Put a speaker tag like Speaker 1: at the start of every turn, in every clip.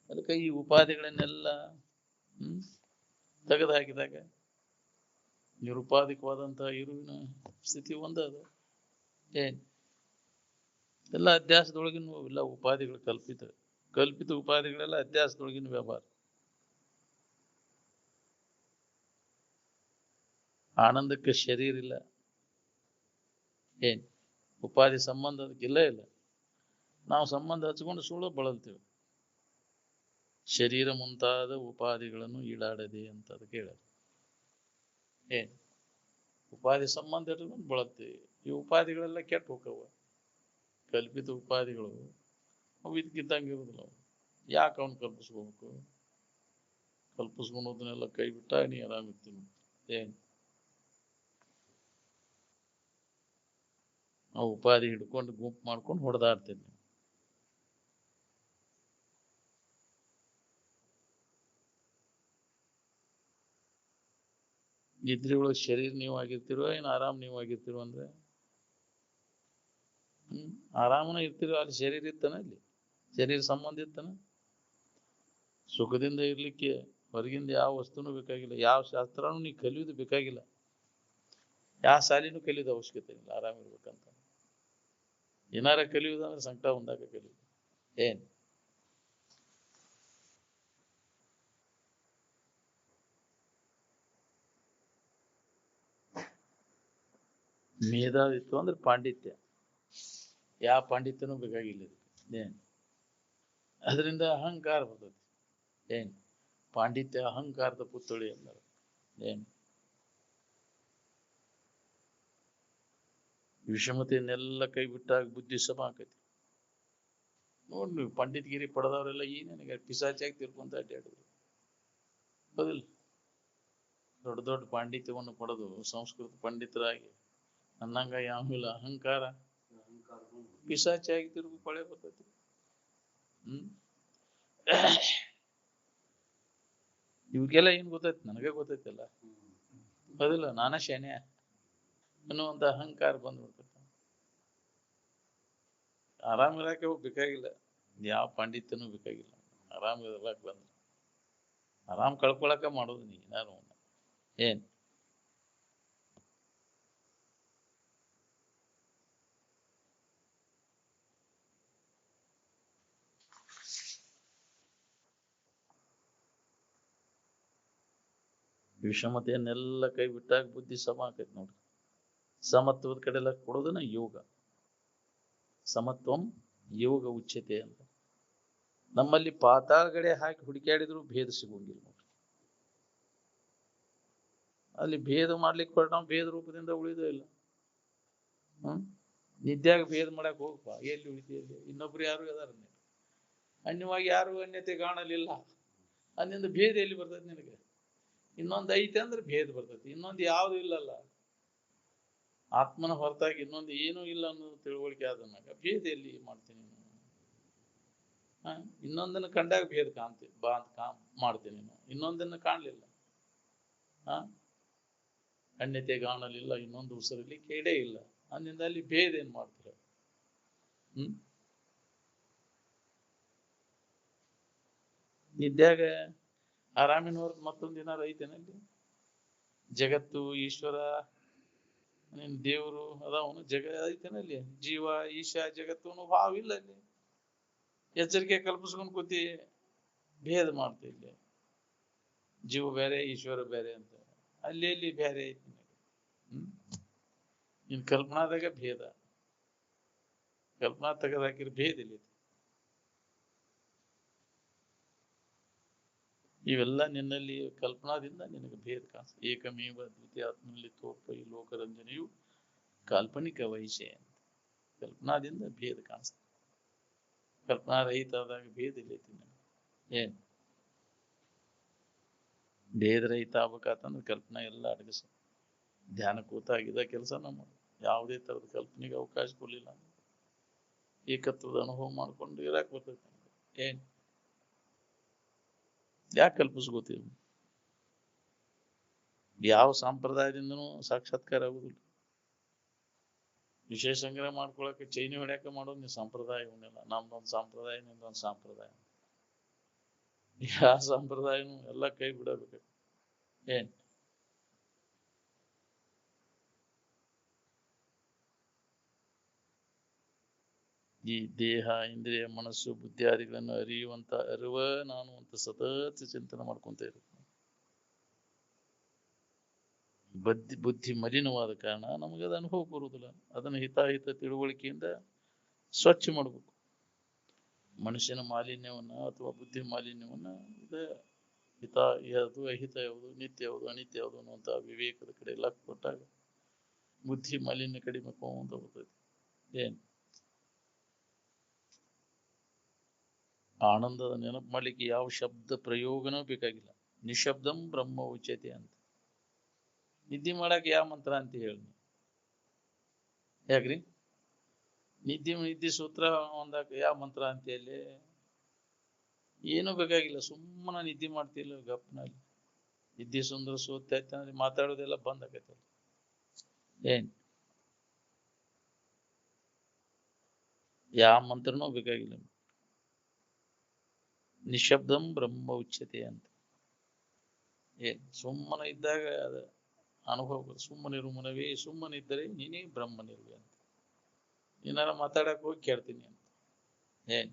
Speaker 1: ಅದಕ್ಕೆ ಈ ಉಪಾಧಿಗಳನ್ನೆಲ್ಲ ತೆಗೆದು ಹಾಕಿದಾಗ ನಿರುಪಾಧಿಕವಾದಂತಹ ಇರುವಿನ ಸ್ಥಿತಿ ಒಂದದು. ಏನ್ ಎಲ್ಲ ಅಧ್ಯಾಸದೊಳಗಿನ ಎಲ್ಲ ಉಪಾಧಿಗಳು ಕಲ್ಪಿತ ಉಪಾಧಿಗಳೆಲ್ಲ ಅಧ್ಯಾಸದೊಳಗಿನ ವ್ಯವಹಾರ. ಆನಂದಕ್ಕೆ ಶರೀರ ಇಲ್ಲ, ಏನ್ ಉಪಾಧಿ ಸಂಬಂಧ ಅದಕ್ಕಿಲ್ಲ ಇಲ್ಲ. ನಾವು ಸಂಬಂಧ ಹಚ್ಕೊಂಡು ಸುಳ್ಳು ಬಳಲ್ತೇವೆ. ಶರೀರ ಮುಂತಾದ ಉಪಾಧಿಗಳನ್ನು ಈಡಾಡದೆ ಅಂತ ಅದಕ್ಕೆ ಹೇಳ. ಏನ್ ಉಪಾಧಿ ಸಂಬಂಧ ಇಟ್ಕೊಂಡು ಬಳಲ್ತೇವೆ. ಈ ಉಪಾಧಿಗಳೆಲ್ಲ ಕೆಟ್ಟು ಹೋಗವ. ಕಲ್ಪಿತ ಉಪಾಧಿಗಳು ಅವು ಇದಕ್ಕಿದ್ದಂಗೆ ಇರುದಿಲ್ಲ. ಯಾಕೆ ಅವನು ಕಲ್ಪಿಸ್ಕೋಬೇಕು? ಕಲ್ಪಿಸ್ಕೊಳೋದನ್ನೆಲ್ಲ ಕೈ ಬಿಟ್ಟ ನೀ ಆರಾಮಿರ್ತೀನಿ. ಏನ್ ಆ ಉಪಾಧಿ ಹಿಡ್ಕೊಂಡು ಗುಂಪು ಮಾಡ್ಕೊಂಡು ಹೊಡೆದಾಡ್ತೀನಿ. ನಿದ್ರೆ ಒಳಗೆ ಶರೀರ ನೀವು ಆಗಿರ್ತಿರೋ ಏನು ಆರಾಮ್ ನೀವು ಆಗಿರ್ತಿರೋ ಅಂದ್ರೆ ಆರಾಮನ ಇರ್ತಿರೋ. ಅಲ್ಲಿ ಶರೀರ ಇರ್ತಾನ, ಅಲ್ಲಿ ಶರೀರ ಸಂಬಂಧ ಇರ್ತಾನ. ಸುಖದಿಂದ ಇರ್ಲಿಕ್ಕೆ ಹೊರಗಿಂದ ಯಾವ ವಸ್ತುನೂ ಬೇಕಾಗಿಲ್ಲ, ಯಾವ ಶಾಸ್ತ್ರನೂ ನೀ ಕಲಿಯುವುದು ಬೇಕಾಗಿಲ್ಲ, ಯಾವ ಶಾಲಿನೂ ಕಲಿಯೋದು ಅವಶ್ಯಕತೆ ಇಲ್ಲ. ಆರಾಮ್ ಇರ್ಬೇಕಂತ ಏನಾರ ಕಲಿಯುವುದಂದ್ರೆ ಸಂಕಟ ಬಂದಾಗ ಕಲಿಯುವುದು. ಏನ್ ಮೇಧಾವಿತ್ವ ಅಂದ್ರೆ ಪಾಂಡಿತ್ಯ. ಯಾವ ಪಾಂಡಿತ್ಯನೂ ಬೇಕಾಗಿಲ್ಲ ಇದಕ್ಕೆ. ಏನ್ ಅದರಿಂದ ಅಹಂಕಾರ ಬರ್ತದೆ. ಏನ್ ಪಾಂಡಿತ್ಯ ಅಹಂಕಾರದ ಪುತ್ಥಳಿ ಅಂತಾರೆ. ಏನ್ ವಿಷಮತೆಯನ್ನೆಲ್ಲ ಕೈ ಬಿಟ್ಟಾಗ ಬುದ್ಧಿ ಸಮ ಆಕೈತಿ. ನೋಡ್ ನೀವು ಪಂಡಿತಗಿರಿ ಪಡೆದವರೆಲ್ಲ ಈ ನನಗೆ ಪಿಸಾಚಾಗಿ ತಿರ್ಕೊಂತ ಅಡ್ಡಾಡಿದ್ರು. ಹೌದಿಲ್ಲ? ದೊಡ್ಡ ದೊಡ್ಡ ಪಾಂಡಿತ್ಯವನ್ನು ಪಡೆದು ಸಂಸ್ಕೃತ ಪಂಡಿತರಾಗಿ ಅನ್ನಂಗ ಯಾವಿಲ್ಲ. ಅಹಂಕಾರ ಪಿಸಾಚಾಗಿ ತಿರುಗು ಪಳೆ ಬರ್ತೈತಿ. ಇವಕ್ಕೆಲ್ಲ ಏನ್ ಗೊತ್ತೈತಿ? ನನಗೆ ಗೊತ್ತೈತಿಲ್ಲ. ಹೌದಿಲ್ಲ? ನಾನ ಶೇನೆ ಅನ್ನುವಂತ ಅಹಂಕಾರ ಬಂದ್ಬಿಡ್ತೈತಿ. ಆರಾಮ್ ಇರಾಕೆ ಬೇಕಾಗಿಲ್ಲ, ಯಾವ ಪಾಂಡಿತ್ಯನೂ ಬೇಕಾಗಿಲ್ಲ. ಆರಾಮ್ ಇರಕ್ ಬಂದ್ರೆ ಆರಾಮ್ ಕಳ್ಕೊಳಕ ಮಾಡೋದು ನೀ ನಾನು. ಏನ್ ವಿಷಮತೆಯನ್ನೆಲ್ಲ ಕೈ ಬಿಟ್ಟಾಗ ಬುದ್ಧಿ ಸಮ ಆಕೈತಿ ನೋಡ್ರಿ. ಸಮತ್ವದ ಕಡೆಲ್ಲ ಕೊಡೋದನ್ನ ಯೋಗ. ಸಮತ್ವಂ ಯೋಗ ಉಚ್ಯತೆ ಅಂತ. ನಮ್ಮಲ್ಲಿ ಪಾತಾಳಗಡೆ ಹಾಕಿ ಹುಡುಕ್ಯಾಡಿದ್ರು ಭೇದ ಸಿಗೋಂಗಿಲ್ಲ ನೋಡ್ರಿ. ಅಲ್ಲಿ ಭೇದ ಮಾಡ್ಲಿಕ್ಕೆ ಹೊರಟ ನಾವು ಭೇದ ರೂಪದಿಂದ ಉಳಿದೇ ಇಲ್ಲ. ನಿದ್ಯಾಗ ಭೇದ ಮಾಡಕ್ ಹೋಗಪ್ಪ, ಎಲ್ಲಿ ಉಳಿತಿಯಲ್ಲಿ ಇನ್ನೊಬ್ರು ಯಾರು ಅದಾರ? ಅನ್ಯವಾಗಿ ಯಾರು ಅನ್ಯತೆ ಕಾಣಲಿಲ್ಲ. ಅಲ್ಲಿಂದ ಭೇದ ಎಲ್ಲಿ ಬರ್ತೈತಿ ನಿನಗೆ? ಇನ್ನೊಂದು ಐತೆ ಅಂದ್ರೆ ಭೇದ ಬರ್ತೈತಿ. ಇನ್ನೊಂದು ಯಾವ್ದು ಇಲ್ಲಲ್ಲ. ಆತ್ಮನ ಹೊರತಾಗಿ ಇನ್ನೊಂದು ಏನೂ ಇಲ್ಲ ಅನ್ನೋದು ತಿಳುವಳಿಕೆ ಆದನ್ನಾಗ ಭೇದ ಎಲ್ಲಿ ಮಾಡ್ತೀನಿ? ಇನ್ನೊಂದನ್ನು ಕಂಡಾಗ ಭೇದ ಕಾಣ್ತೀನಿ ಬಾ ಅಂತ ಮಾಡ್ತೀನಿ. ಇನ್ನೊಂದನ್ನು ಕಾಣ್ಲಿಲ್ಲ. ಅನ್ಯತೆ ಕಾಣಲಿಲ್ಲ, ಇನ್ನೊಂದು ಉಸಿರಲ್ಲಿ ಕೇಡೇ ಇಲ್ಲ ಅಂದಿಂದ ಅಲ್ಲಿ ಭೇದ ಏನ್ ಮಾಡ್ತೀರ? ನಿದ್ಯಾಗ ಆರಾಮಿನ ಹೊರತು ಮತ್ತೊಂದು ಏನಾರು ಐತೇನಲ್ಲಿ? ಜಗತ್ತು, ಈಶ್ವರ, ದೇವರು ಅದಾವನು ಜಗ ಐತೇನಲ್ಲಿ? ಜೀವ, ಈಶಾ, ಜಗತ್ತು ಅನ್ನೋ ಭಾವ ಇಲ್ಲ ಅಲ್ಲಿ. ಎಚ್ಚರಿಕೆ ಕಲ್ಪಿಸ್ಕೊಂಡು ಕೂತಿ ಭೇದ ಮಾಡ್ತಿಲ್ಲ. ಜೀವ ಬೇರೆ, ಈಶ್ವರ ಬೇರೆ ಅಂತ. ಅಲ್ಲಿ ಬೇರೆ ಐತಿ. ನಿನ್ ಕಲ್ಪನಾದಾಗ ಭೇದ, ಕಲ್ಪನಾ ತೆಗೆದಾಕಿರ ಭೇದ ಇಲ್ಲಿ. ಇವೆಲ್ಲ ನಿನ್ನಲ್ಲಿ ಕಲ್ಪನಾದಿಂದ ನಿನಗೆ ಭೇದ ಕಾಣಿಸ್ತದೆ. ಏಕಮೇವ ದ್ವಿತೀಯ ಆತ್ಮನಲ್ಲಿ ತೋರ್ಪ ಈ ಲೋಕರಂಜನೆಯು ಕಾಲ್ಪನಿಕ ವೈಷಯ ಅಂತ. ಕಲ್ಪನಾದಿಂದ ಭೇದ ಕಾಣಿಸ್ತದೆ. ಕಲ್ಪನಾ ರಹಿತ ಆದಾಗ ಭೇದ ಇಲ್ಲೈತಿ ನನಗೆ. ಏನ್ ಭೇದ ರಹಿತ ಆಗ್ಬೇಕಂತಂದ್ರೆ ಕಲ್ಪನಾ ಎಲ್ಲ ಅಡಗಿಸ ಧ್ಯಾನ ಕೂತಾಗಿದ್ದ ಕೆಲಸ ನಮ್ಮ ಯಾವುದೇ ತರದ ಕಲ್ಪನೆಗೆ ಅವಕಾಶ ಕೊಡ್ಲಿಲ್ಲ. ಏಕತ್ವದ ಅನುಭವ ಮಾಡ್ಕೊಂಡು ಇರಾಕ್ ಬರ್ತೈತೆ. ಏನ್ ಯಾಕೆ ಕಲ್ಪಿಸ್ಕೋತೀವಿ? ಯಾವ ಸಂಪ್ರದಾಯದಿಂದನೂ ಸಾಕ್ಷಾತ್ಕಾರ ಆಗುದಿಲ್ಲ. ವಿಷಯ ಸಂಗ್ರಹ ಮಾಡ್ಕೊಳಕ್ಕೆ ಚೈನಿ ಹೊಡ್ಯಾಕ ಮಾಡೋದು ನೀವು ಸಂಪ್ರದಾಯ ಇವನ್ನೆಲ್ಲ. ನಮ್ದೊಂದು ಸಂಪ್ರದಾಯ, ನಿಮ್ದೊಂದು ಸಂಪ್ರದಾಯ. ಯಾವ ಸಂಪ್ರದಾಯನು ಎಲ್ಲ ಕೈ ಬಿಡಬೇಕು. ಏನ್ ಈ ದೇಹ ಇಂದ್ರಿಯ ಮನಸ್ಸು ಬುದ್ಧಿಯಾದಿಗಳನ್ನು ಅರಿಯುವಂತ ಅರಿವ ನಾನು ಅಂತ ಸತತ ಚಿಂತನೆ ಮಾಡ್ಕೊಂತ ಇರುತ್ತೆ. ಬುದ್ಧಿ ಮಲಿನವಾದ ಕಾರಣ ನಮಗದ ಅನುಭವ ಬರುವುದಿಲ್ಲ. ಅದನ್ನು ಹಿತಾಹಿತ ತಿಳುವಳಿಕೆಯಿಂದ ಸ್ವಚ್ಛ ಮಾಡಬೇಕು. ಮನುಷ್ಯನ ಮಾಲಿನ್ಯವನ್ನ ಅಥವಾ ಬುದ್ಧಿ ಮಾಲಿನ್ಯವನ್ನ ಹಿತ ಯಾವುದು ಅಹಿತ ಯಾವುದು ನಿತ್ಯ ಯಾವುದು ಅನಿತ್ಯ ಯಾವುದು ಅನ್ನುವಂಥ ವಿವೇಕದ ಕಡೆ ಲಕ್ಷ್ಯ ಕೊಟ್ಟಾಗ ಬುದ್ಧಿ ಮಾಲಿನ್ಯ ಕಡಿಮೆ ಅಂತ ಬರ್ತೈತಿ. ಏನ್ ಆನಂದದ ನೆನಪು ಮಾಡ್ಲಿಕ್ಕೆ ಯಾವ ಶಬ್ದ ಪ್ರಯೋಗನೂ ಬೇಕಾಗಿಲ್ಲ. ನಿಶಬ್ದಂ ಬ್ರಹ್ಮ ಉಚ್ಯತೆ ಅಂತ. ನಿದ್ದೆ ಮಾಡಕ್ ಯಾವ ಮಂತ್ರ ಅಂತ ಹೇಳಿ, ಯಾಕ್ರಿ? ನಿದ್ದೆ ಸೂತ್ರ ಒಂದಾಕ ಯಾವ ಮಂತ್ರ ಅಂತ ಹೇಳಿ? ಏನು ಬೇಕಾಗಿಲ್ಲ, ಸುಮ್ಮನೆ ನಿದ್ದೆ ಮಾಡ್ತಿಲ್ಲ ಗಪ್ನಲ್ಲಿ. ನಿದ್ದೆ ಸುಂದರ ಸೂತ್ರ ಆಯ್ತಂದ್ರೆ ಮಾತಾಡೋದೆಲ್ಲ ಬಂದ್ ಆಕೈತಲ್ಲ. ಏನ್ ಯಾವ ಮಂತ್ರನೂ ಬೇಕಾಗಿಲ್ಲ. ನಿಶಬ್ದಂ ಬ್ರಹ್ಮ ಉಚ್ಯತೆ ಅಂತ. ಏನ್ ಸುಮ್ಮನೆ ಇದ್ದಾಗ ಅದ ಅನುಭವ. ಸುಮ್ಮನಿರು ಮನವೇ, ಸುಮ್ಮನಿದ್ದರೆ ನೀನೇ ಬ್ರಹ್ಮನಿರುವೆ ಅಂತ. ಏನಾರ ಮಾತಾಡಕ್ ಹೋಗಿ ಕೇಳ್ತೀನಿ ಅಂತ. ಏನ್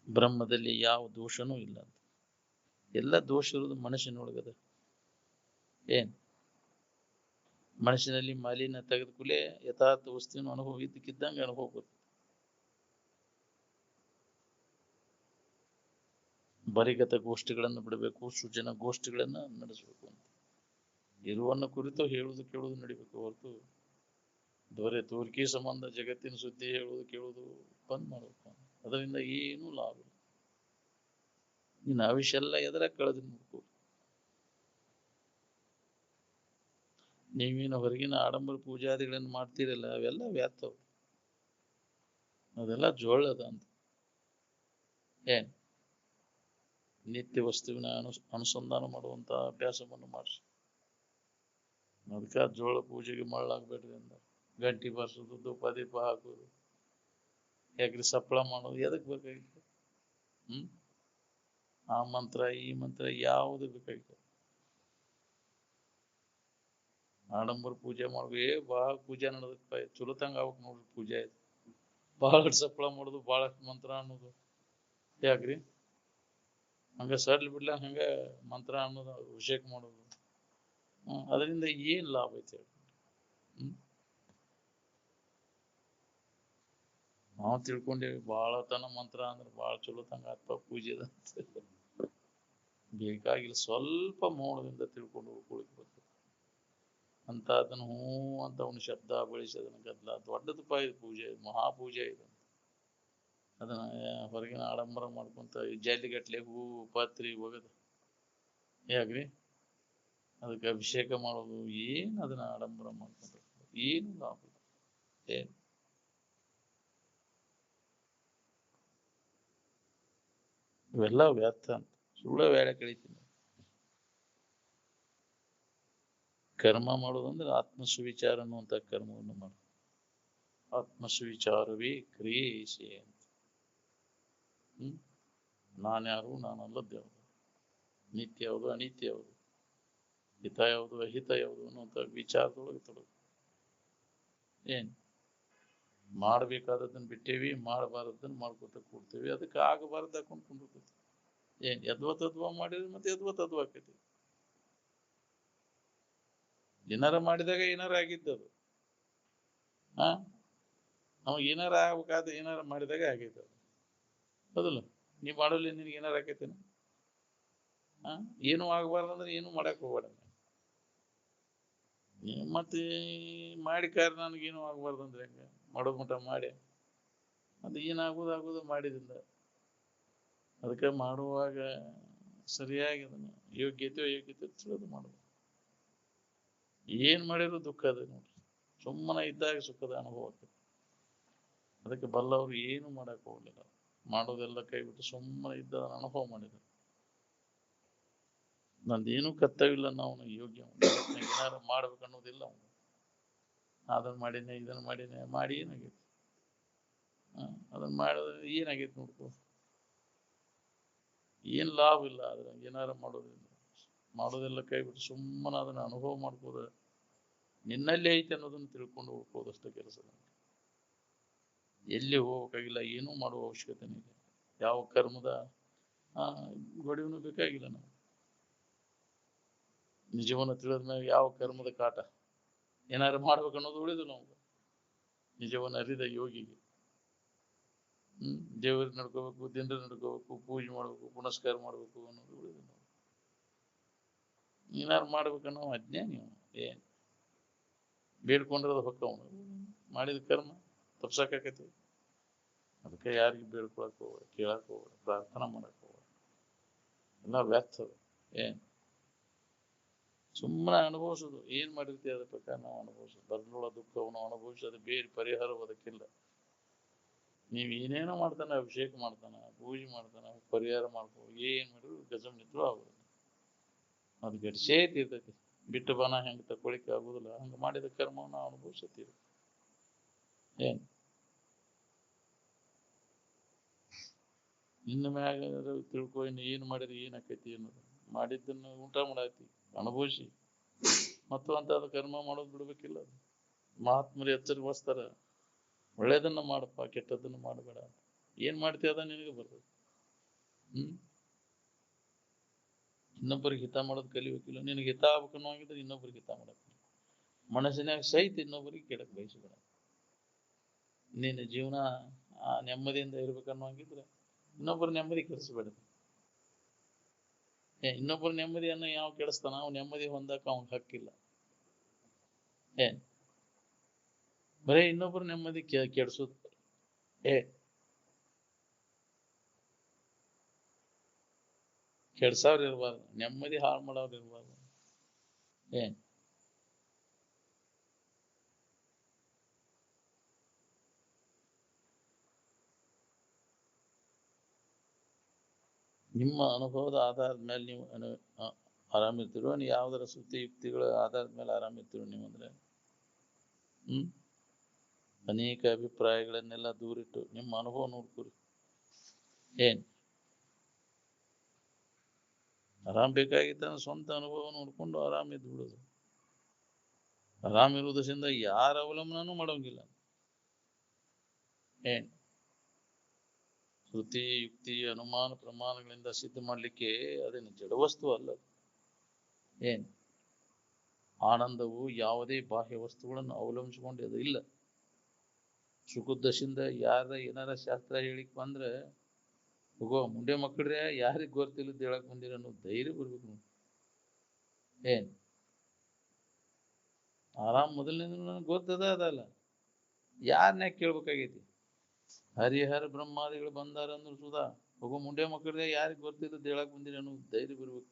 Speaker 1: ಬ್ರಹ್ಮದಲ್ಲಿ ಯಾವ ದೋಷನೂ ಇಲ್ಲ ಅಂತ. ಎಲ್ಲ ದೋಷ ಇರುವುದು ಮನಸ್ಸಿನೊಳಗದ. ಏನ್ ಮನಸ್ಸಿನಲ್ಲಿ ಮಾಲಿನ್ಯ ತೆಗೆದು ಕೂಡಲೇ ಯಥಾರ್ಥ ವಸ್ತುವಿನ ಅನುಭವ ಇದ್ದಕ್ಕಿದ್ದಂಗೆ ಅನುಭವ ಬರ್ತದೆ. ಬರಿಗತ ಗೋಷ್ಠಿಗಳನ್ನು ಬಿಡಬೇಕು, ಸೃಜನ ಗೋಷ್ಠಿಗಳನ್ನ ನಡೆಸಬೇಕು ಅಂತ. ಇರುವನ್ನ ಕುರಿತು ಹೇಳುವುದು ಕೇಳುವುದು ನಡಿಬೇಕು ಹೊರತು ದೊರೆ ತೋರಿಕೆ ಸಂಬಂಧ ಜಗತ್ತಿನ ಸುದ್ದಿ ಹೇಳುವುದು ಕೇಳುವುದು ಬಂದ್ ಮಾಡಬೇಕು. ಅದರಿಂದ ಏನೂ ಲಾಭ ಇಲ್ಲ. ಇನ್ನು ಅವಿಷೆಲ್ಲ ಎದರ ಕಳೆದು ನೋಡ್ಕೋ. ನೀವೇನು ಹೊರಗಿನ ಆಡಂಬರ ಪೂಜಾದಿಗಳನ್ನು ಮಾಡ್ತೀರಲ್ಲ, ಅವೆಲ್ಲ ವ್ಯಾರ್ಥವು. ಅದೆಲ್ಲ ಜೋಳದ ಅಂತ. ಏನ್ ನಿತ್ಯ ವಸ್ತುವಿನ ಅನುಸಂಧಾನ ಮಾಡುವಂತ ಅಭ್ಯಾಸವನ್ನು ಮಾಡಿಸಿ. ಅದಕ್ಕೆ ಜೋಳ ಪೂಜೆಗೆ ಮಳ್ಳಾಗ್ಬೇಡ್ರಿ ಅಂದ. ಗಂಟಿ ಬಾರಿಸೋದು, ಧೂಪ ದೀಪ ಹಾಕೋದು, ಯಾಕ್ರಿ ಸಪ್ಪಳ ಮಾಡೋದು ಎದಕ್ ಬೇಕಾಗಿತ್ತು? ಆ ಮಂತ್ರ ಈ ಮಂತ್ರ ಯಾವುದು ಬೇಕಾಗಿತ್ತು? ಆಡಂಬರ ಪೂಜೆ ಮಾಡ್ಬೇಕು. ಬಹಳ ಪೂಜೆ ನಡೆದಪ್ಪ, ಚಲೋತಂಗ ಆಗ್ಬೇಕು ನೋಡ್ರಿ ಪೂಜೆ ಆಯ್ತು. ಬಹಳಷ್ಟು ಸಪ್ಪಳ ಮಾಡೋದು, ಬಹಳಷ್ಟು ಮಂತ್ರ ಅನ್ನೋದು ಯಾಕ್ರಿ? ಹಂಗ ಸಡ್ಲ್ ಬಿಡ್ಲ ಹಂಗ ಮಂತ್ರ ಅನ್ನೋದು ಅಭಿಷೇಕ ಮಾಡೋದು. ಅದರಿಂದ ಏನ್ ಲಾಭ ಐತೆ? ನಾವು ತಿಳ್ಕೊಂಡೇವಿ ಬಹಳ ತನ ಮಂತ್ರ ಅಂದ್ರೆ ಬಹಳ ಚಲೋತಂಗ ಆತ್ಮ ಪೂಜೆದ. ಬೇಕಾಗಿಲ್ಲ, ಸ್ವಲ್ಪ ಮೌನದಿಂದ ತಿಳ್ಕೊಂಡು ಹೋಗ್ಕೊಳಿಕ್ ಅಂತ. ಅದನ್ನು ಅಂತ ಅವನು ಶಬ್ದ ಬಳಸಿ ಅದನ್ನ ಗದ್ದಲ ದೊಡ್ಡದಪ್ಪ ಇದು ಪೂಜೆ, ಮಹಾಪೂಜೆ ಇದು. ಅದನ್ನ ಹೊರಗಿನ ಆಡಂಬರ ಮಾಡ್ಕೊಂತ ಜಲ್ಲಿಗಟ್ಲೆ ಹೂ ಪತ್ರಿ ಒಗದು ಯಾಕ್ರಿ ಅದಕ್ಕೆ ಅಭಿಷೇಕ ಮಾಡೋದು, ಏನ್ ಅದನ್ನ ಆಡಂಬರ ಮಾಡ್ಕೊಂತ ಏನು ಲಾಭ? ಏನ್ ಇವೆಲ್ಲ ವ್ಯರ್ಥ ಅಂತ. ಸುಳ್ಳ ವೇಳೆ ಕಳಿತೀನಿ. ಕರ್ಮ ಮಾಡೋದಂದ್ರೆ ಆತ್ಮಸುವಿಚಾರ ಅನ್ನುವಂಥ ಕರ್ಮವನ್ನು ಮಾಡ. ಆತ್ಮಸುವಿಚಾರವೇ ಕ್ರಿಯೇಶೆ ಅಂತ. ನಾನ್ಯಾರು, ನಾನಲ್ಲದ್ದು ಯಾವುದು, ನಿತ್ಯ ಯಾವುದು ಅನಿತ್ಯ ಯಾವುದು, ಹಿತ ಯಾವುದು ಅಹಿತ ಯಾವುದು ಅನ್ನುವಂಥ ವಿಚಾರದೊಳಗೆ ತೊಡಗು. ಏನ್ ಮಾಡಬೇಕಾದದನ್ನ ಬಿಟ್ಟೇವಿ, ಮಾಡಬಾರದನ್ನ ಮಾಡ್ಕೊತ ಕೂಡ್ತೇವಿ. ಅದಕ್ಕೆ ಆಗಬಾರ್ದು ಹಾಕೊಂಡು ಕುಂದಿರ್ತೈತಿ. ಏನ್ ಯದ್ವತದ್ವ ಮಾಡಿದ್ರೆ ಮತ್ತೆ ಯದ್ವತದ್ವ ಆಕೈತಿ. ಏನಾರ ಮಾಡಿದಾಗ ಏನಾರ ಆಗಿದ್ದದು. ಅವಾಗ ಏನಾರ ಆಗ್ಬೇಕಾದ್ರೆ ಏನಾರ ಮಾಡಿದಾಗ ಆಗೈತೆ ಅದು. ಹೌದಲ್ಲ? ನೀ ಮಾಡೋಲ್ಲಿ ನಿನಗೆ ಏನಾರ ಆಕೈತೇನ? ಏನು ಆಗಬಾರ್ದಂದ್ರೆ ಏನು ಮಾಡಕ್ ಹೋಗ್ಬೇಡ. ಮತ್ತೆ ಮಾಡಿ ಕಾರ್ ನನಗೇನು ಆಗ್ಬಾರ್ದಂದ್ರೆ ಹೆಂಗ? ಮಾಡೋ ಮಟ ಮಾಡಿ ಅದು ಏನಾಗೋದು ಮಾಡಿದಿಂದ. ಅದಕ್ಕೆ ಮಾಡುವಾಗ ಸರಿಯಾಗಿ ಅದನ್ನು ಯೋಗ್ಯತೆ ತಿಳಿದು ಮಾಡ್ಬೇಕು. ಏನ್ ಮಾಡಿದ್ರು ದುಃಖ ಅದ ನೋಡ್ರಿ. ಸುಮ್ಮನೆ ಇದ್ದಾಗ ಸುಖದ ಅನುಭವ ಆಗ್ತದೆ. ಅದಕ್ಕೆ ಬಲ್ಲವರು ಏನು ಮಾಡಕ್ ಹೋಗ್ಲಿಲ್ಲ, ಮಾಡೋದೆಲ್ಲ ಕೈ ಬಿಟ್ಟು ಸುಮ್ಮನೆ ಇದ್ದ ಅನುಭವ ಮಾಡಿದ್ರು. ನಂದೇನು ಕರ್ತವ್ಯ ಇಲ್ಲ, ನಾವು ಯೋಗ್ಯ ಏನಾರ ಮಾಡ್ಬೇಕು ಅನ್ನೋದಿಲ್ಲ ಅವನು. ಅದನ್ನ ಮಾಡಿನೇ ಇದನ್ನ ಮಾಡಿನೇ ಮಾಡಿ ಏನಾಗೈತಿ? ಅದನ್ನ ಮಾಡಿದ್ರೆ ಏನಾಗೈತಿ ನೋಡ್ಕೋ, ಏನ್ ಲಾಭ ಇಲ್ಲ. ಅದ್ರ ಏನಾರ ಮಾಡೋದೆಲ್ಲ ಕೈ ಬಿಟ್ಟು ಸುಮ್ಮನೆ ಅದನ್ನ ಅನುಭವ ಮಾಡ್ಕೋದ ನಿನ್ನಲ್ಲಿ ಐತೆ ಅನ್ನೋದನ್ನ ತಿಳ್ಕೊಂಡು ಹೋಗ್ಬೋದಷ್ಟೇ ಕೆಲಸ. ಎಲ್ಲಿ ಹೋಗ್ಬೇಕಾಗಿಲ್ಲ, ಏನೂ ಮಾಡುವ ಅವಶ್ಯಕತೆನೇ ಇಲ್ಲ. ಯಾವ ಕರ್ಮದ ಗೊಡಿವೂ ಬೇಕಾಗಿಲ್ಲ. ನಾವು ನಿಜವನ್ನ ತಿಳಿದ್ಮ್ಯಾಗ ಯಾವ ಕರ್ಮದ ಕಾಟ ಏನಾರು ಮಾಡ್ಬೇಕನ್ನೋದು ಉಳಿದು ನಮ್ಗೆ. ನಿಜವನ್ನ ಅರಿದ ಯೋಗಿಗೆ ದೇವ್ರಿಗೆ ನಡ್ಕೋಬೇಕು, ದಿನದ ನಡ್ಕೋಬೇಕು, ಪೂಜೆ ಮಾಡ್ಬೇಕು, ಪುನಸ್ಕಾರ ಮಾಡ್ಬೇಕು ಅನ್ನೋದು ಉಳಿದು ನಾವು. ಏನಾರು ಮಾಡ್ಬೇಕನ್ನೋ ಅಜ್ಞಾನಿ ಏನ್ ಬೇಡ್ಕೊಂಡ್ರದ ಹೊಕ್ಕವನು. ಮಾಡಿದ ಕರ್ಮ ತಪ್ಸಕ್ಕಾಕತಿ. ಅದಕ್ಕೆ ಯಾರಿಗೆ ಬೇಡ್ಕೊಳಕ್ ಹೋಗ್ಬೇಡ, ಕೇಳಕ್ ಹೋಗ್ಬೇಡ, ಪ್ರಾರ್ಥನಾ ಮಾಡಕ್ ಹೋಗ್ಬೇಡ. ಎಲ್ಲ ವ್ಯರ್ಥದ. ಏನ್ ಸುಮ್ಮನೆ ಅನುಭವಿಸೋದು. ಏನ್ ಮಾಡಿರ್ತೀವಿ ಅದ್ರ ಪ್ರಕಾರ ನಾವು ಅನುಭವಿಸೋದು. ಬದಲುಳ ದುಃಖವನ್ನು ಅನುಭವಿಸೋದು, ಬೇರೆ ಪರಿಹಾರ ಅದಕ್ಕಿಲ್ಲ. ನೀವು ಏನೇನೋ ಮಾಡ್ತಾನೆ, ಅಭಿಷೇಕ ಮಾಡ್ತಾನ, ಪೂಜೆ ಮಾಡ್ತಾನ, ಪರಿಹಾರ ಮಾಡ್ಕೋ, ಏನ್ ಮಾಡಿದ್ರು ಗಜಮ್ ನಿತ್ರು ಆಗೋದು. ಅದು ಗಡಿಸೇ ತೀರ್ತೈತಿ. ಬಿಟ್ಟು ಬನ ಹೆಂಗೆ ತಗೊಳಿಕ್ಕೆ ಆಗುದಿಲ್ಲ, ಹಂಗ ಮಾಡಿದ ಕರ್ಮವನ್ನು ಅನುಭವಿಸುತ್ತೀವಿ. ಏನ್ ಇನ್ನು ಮ್ಯಾಗ ತಿಳ್ಕೊ, ಇನ್ನು ಏನ್ ಮಾಡಿದ್ರೆ ಏನಾಕೈತಿ ಅನ್ನೋದು. ಮಾಡಿದ್ದನ್ನು ಊಟ ಮಾಡಾತಿ ಅನುಭವಿಸಿ ಮತ್ತು ಅಂತ ಅದು ಕರ್ಮ ಮಾಡೋದು ಬಿಡ್ಬೇಕಿಲ್ಲ. ಅದು ಮಹಾತ್ಮರು ಎಚ್ಚರಿಕೆ ವಹಿಸ್ತಾರ, ಒಳ್ಳೇದನ್ನ ಮಾಡಪ್ಪ, ಕೆಟ್ಟದ್ದನ್ನು ಮಾಡಬೇಡ. ಏನ್ ಮಾಡ್ತೀಯ ಅದ ನಿನಗೆ ಬರ್ತದೆ. ಇನ್ನೊಬ್ಬರಿಗೆ ಹಿತ ಮಾಡೋದು ಕಲಿಬೇಕಿಲ್ಲ. ನಿನಗೆ ಹಿತ ಆಗ್ಬೇಕನ್ನೋ ಹಾಗಿದ್ರೆ ಇನ್ನೊಬ್ಬರಿಗೆ ಹಿತ ಮಾಡಕ್ ಮನಸ್ಸಿನಾಗ ಸಹಿತ ಇನ್ನೊಬ್ಬರಿಗೆ ಕೆಡಕ್ ಬಯಸಬೇಡ. ನಿನ್ನ ಜೀವನ ನೆಮ್ಮದಿಯಿಂದ ಇರ್ಬೇಕನ್ನೋ ಹಾಗಿದ್ರೆ ಇನ್ನೊಬ್ಬರು ನೆಮ್ಮದಿ ಕೆಡಿಸ್ಬೇಡ. ಇನ್ನೊಬ್ಬರು ನೆಮ್ಮದಿಯನ್ನ ಯಾವ ಕೆಡಿಸ್ತಾನ, ಅವ್ನು ನೆಮ್ಮದಿ ಹೊಂದಕ ಅವ್ನ ಹಕ್ಕಿಲ್ಲ. ಬರೇ ಇನ್ನೊಬ್ಬರು ನೆಮ್ಮದಿ ಕೆಡ್ಸುತ್ತ ಕೆಡ್ಸವ್ರು ಇರ್ಬಾರ್ದು, ನೆಮ್ಮದಿ ಹಾಳು ಮಾಡೋರು ಇರ್ಬಾರ್ದು. ನಿಮ್ಮ ಅನುಭವದ ಆಧಾರದ ಮೇಲೆ ನೀವು ಆರಾಮಿರ್ತಿರೋ, ನೀವು ಯಾವ್ದಾರ ಸುದ್ದಿ ಯುಕ್ತಿಗಳ ಆಧಾರದ ಮೇಲೆ ಆರಾಮಿರ್ತಿರೋ ನೀವು ಅಂದ್ರೆ ಅನೇಕ ಅಭಿಪ್ರಾಯಗಳನ್ನೆಲ್ಲ ದೂರಿಟ್ಟು ನಿಮ್ಮ ಅನುಭವ ನೋಡ್ಕೊರಿ. ಆರಾಮ್ ಬೇಕಾಗಿತ್ತ ಸ್ವಂತ ಅನುಭವ ನೋಡ್ಕೊಂಡು ಆರಾಮಿದ್ದು ಬಿಡೋದು. ಆರಾಮಿರುವುದರಿಂದ ಯಾರ ಅವಲಂಬನೂ ಮಾಡೋಂಗಿಲ್ಲ. ಶ್ರುತಿ ಯುಕ್ತಿ ಅನುಮಾನ ಪ್ರಮಾಣಗಳಿಂದ ಸಿದ್ಧ ಮಾಡ್ಲಿಕ್ಕೆ ಅದೇನು ಜಡವಸ್ತು ಅಲ್ಲ. ಆನಂದವು ಯಾವುದೇ ಬಾಹ್ಯ ವಸ್ತುಗಳನ್ನು ಅವಲಂಬಿಸಿಕೊಂಡು ಅದು ಇಲ್ಲ. ಸುಖದಶಿಂದ ಯಾರ ಏನಾರ ಶಾಸ್ತ್ರ ಹೇಳಿಕ್ ಬಂದ್ರೆ ಹೋಗೋ ಮುಂಡೆ ಮಕ್ಕಳ್ರೆ ಯಾರಿಗ್ ಗೊತ್ತಿಲ್ಲದ ಹೇಳಕ್ ಬಂದಿರ ಅನ್ನೋ ಧೈರ್ಯ ಬರ್ಬೇಕು. ನೋಡಿ ಆರಾಮ್ ಮೊದಲನೇದು ನನಗೆ ಗೊತ್ತದ ಅದಲ್ಲ, ಯಾರನ್ಯಾಕ ಕೇಳ್ಬೇಕಾಗೈತಿ? ಹರಿಹರ ಬ್ರಹ್ಮಾದಿಗಳು ಬಂದಾರ ಅಂದ್ರು ಸುಧಾ ಹೋಗೋ ಮುಂಡೆ ಮಕ್ಕಳ್ರೆ ಯಾರಿಗ್ ಗೊತ್ತಿಲ್ಲದ ಹೇಳಕ್ ಬಂದಿರ ಅನ್ನೋ ಧೈರ್ಯ ಬರ್ಬೇಕು.